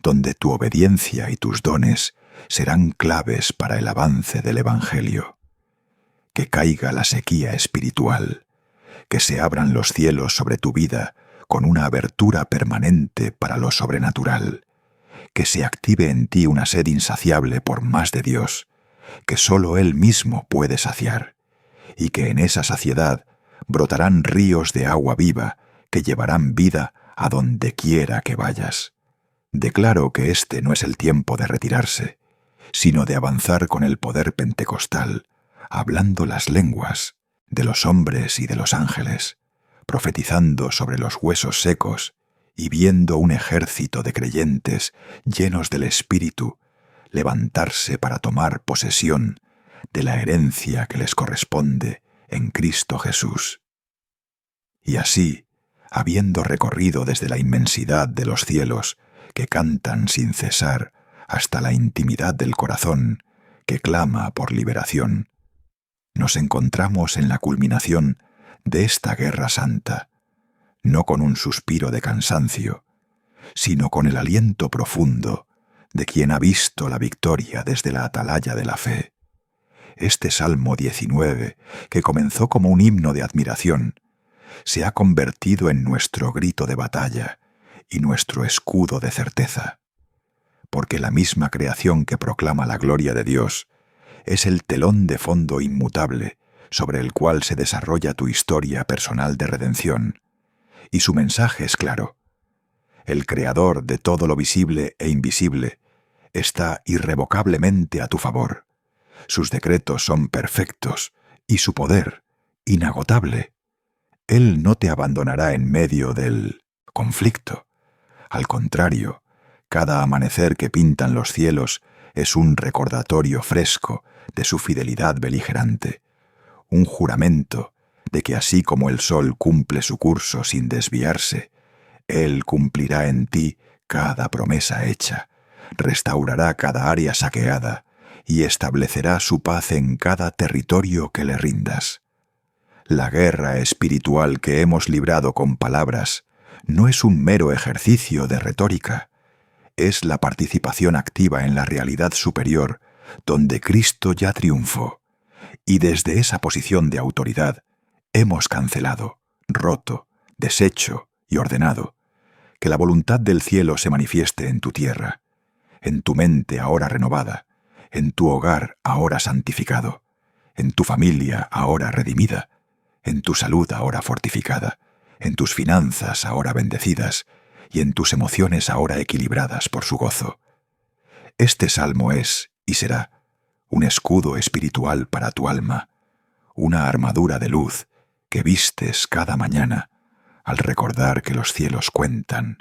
donde tu obediencia y tus dones serán claves para el avance del Evangelio. Que caiga la sequía espiritual, que se abran los cielos sobre tu vida con una abertura permanente para lo sobrenatural, que se active en ti una sed insaciable por más de Dios, que sólo Él mismo puede saciar, y que en esa saciedad brotarán ríos de agua viva que llevarán vida a donde quiera que vayas. Declaro que este no es el tiempo de retirarse, sino de avanzar con el poder pentecostal, hablando las lenguas de los hombres y de los ángeles, profetizando sobre los huesos secos y viendo un ejército de creyentes llenos del Espíritu levantarse para tomar posesión de la herencia que les corresponde en Cristo Jesús. Y así, habiendo recorrido desde la inmensidad de los cielos que cantan sin cesar hasta la intimidad del corazón que clama por liberación, nos encontramos en la culminación de esta guerra santa, no con un suspiro de cansancio, sino con el aliento profundo de quien ha visto la victoria desde la atalaya de la fe. Este Salmo 19, que comenzó como un himno de admiración, se ha convertido en nuestro grito de batalla y nuestro escudo de certeza, porque la misma creación que proclama la gloria de Dios es el telón de fondo inmutable sobre el cual se desarrolla tu historia personal de redención, y su mensaje es claro. El Creador de todo lo visible e invisible está irrevocablemente a tu favor. Sus decretos son perfectos y su poder inagotable. Él no te abandonará en medio del conflicto. Al contrario, cada amanecer que pintan los cielos es un recordatorio fresco de su fidelidad beligerante, un juramento de que así como el sol cumple su curso sin desviarse, Él cumplirá en ti cada promesa hecha, restaurará cada área saqueada y establecerá su paz en cada territorio que le rindas. La guerra espiritual que hemos librado con palabras no es un mero ejercicio de retórica, es la participación activa en la realidad superior donde Cristo ya triunfó, y desde esa posición de autoridad hemos cancelado, roto, deshecho y ordenado que la voluntad del cielo se manifieste en tu tierra, en tu mente ahora renovada, en tu hogar ahora santificado, en tu familia ahora redimida, en tu salud ahora fortificada, en tus finanzas ahora bendecidas y en tus emociones ahora equilibradas por su gozo. Este salmo es, y será, un escudo espiritual para tu alma, una armadura de luz que vistes cada mañana al recordar que los cielos cuentan,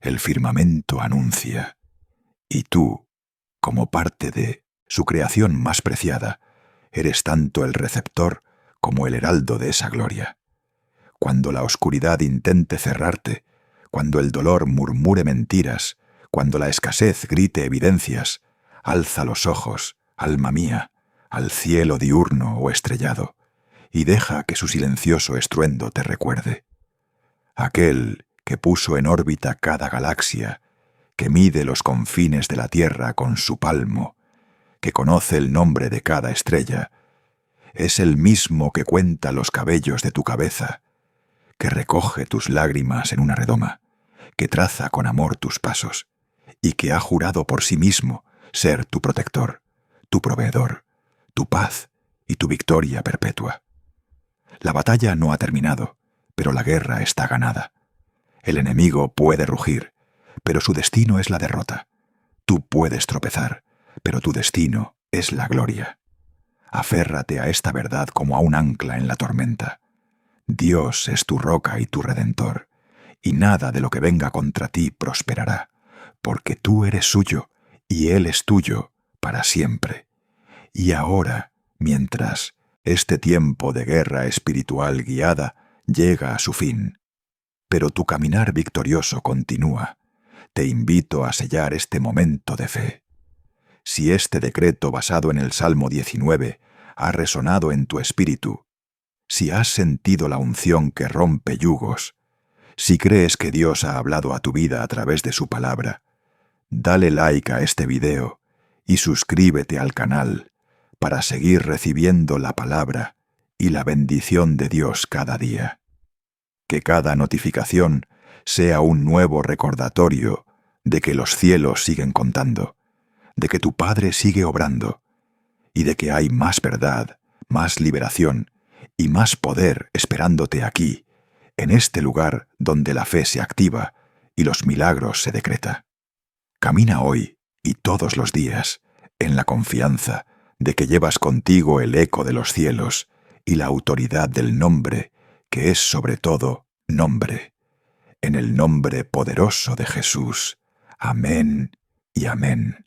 el firmamento anuncia, y tú, como parte de su creación más preciada, eres tanto el receptor como el heraldo de esa gloria. Cuando la oscuridad intente cerrarte, cuando el dolor murmure mentiras, cuando la escasez grite evidencias, alza los ojos, alma mía, al cielo diurno o estrellado, y deja que su silencioso estruendo te recuerde. Aquel que puso en órbita cada galaxia, que mide los confines de la Tierra con su palmo, que conoce el nombre de cada estrella, es el mismo que cuenta los cabellos de tu cabeza, que recoge tus lágrimas en una redoma, que traza con amor tus pasos, y que ha jurado por sí mismo ser tu protector, tu proveedor, tu paz y tu victoria perpetua. La batalla no ha terminado, pero la guerra está ganada. El enemigo puede rugir, pero su destino es la derrota. Tú puedes tropezar, pero tu destino es la gloria. Aférrate a esta verdad como a un ancla en la tormenta. Dios es tu roca y tu redentor, y nada de lo que venga contra ti prosperará, porque tú eres suyo y Él es tuyo para siempre. Y ahora, mientras este tiempo de guerra espiritual guiada llega a su fin, pero tu caminar victorioso continúa, te invito a sellar este momento de fe. Si este decreto basado en el Salmo 19 ha resonado en tu espíritu, si has sentido la unción que rompe yugos, si crees que Dios ha hablado a tu vida a través de su palabra, dale like a este video y suscríbete al canal para seguir recibiendo la palabra y la bendición de Dios cada día. Que cada notificación sea un nuevo recordatorio de que los cielos siguen contando, de que tu Padre sigue obrando, y de que hay más verdad, más liberación y más poder esperándote aquí, en este lugar donde la fe se activa y los milagros se decreta. Camina hoy y todos los días en la confianza de que llevas contigo el eco de los cielos y la autoridad del nombre, que es sobre todo nombre. En el nombre poderoso de Jesús. Amén y amén.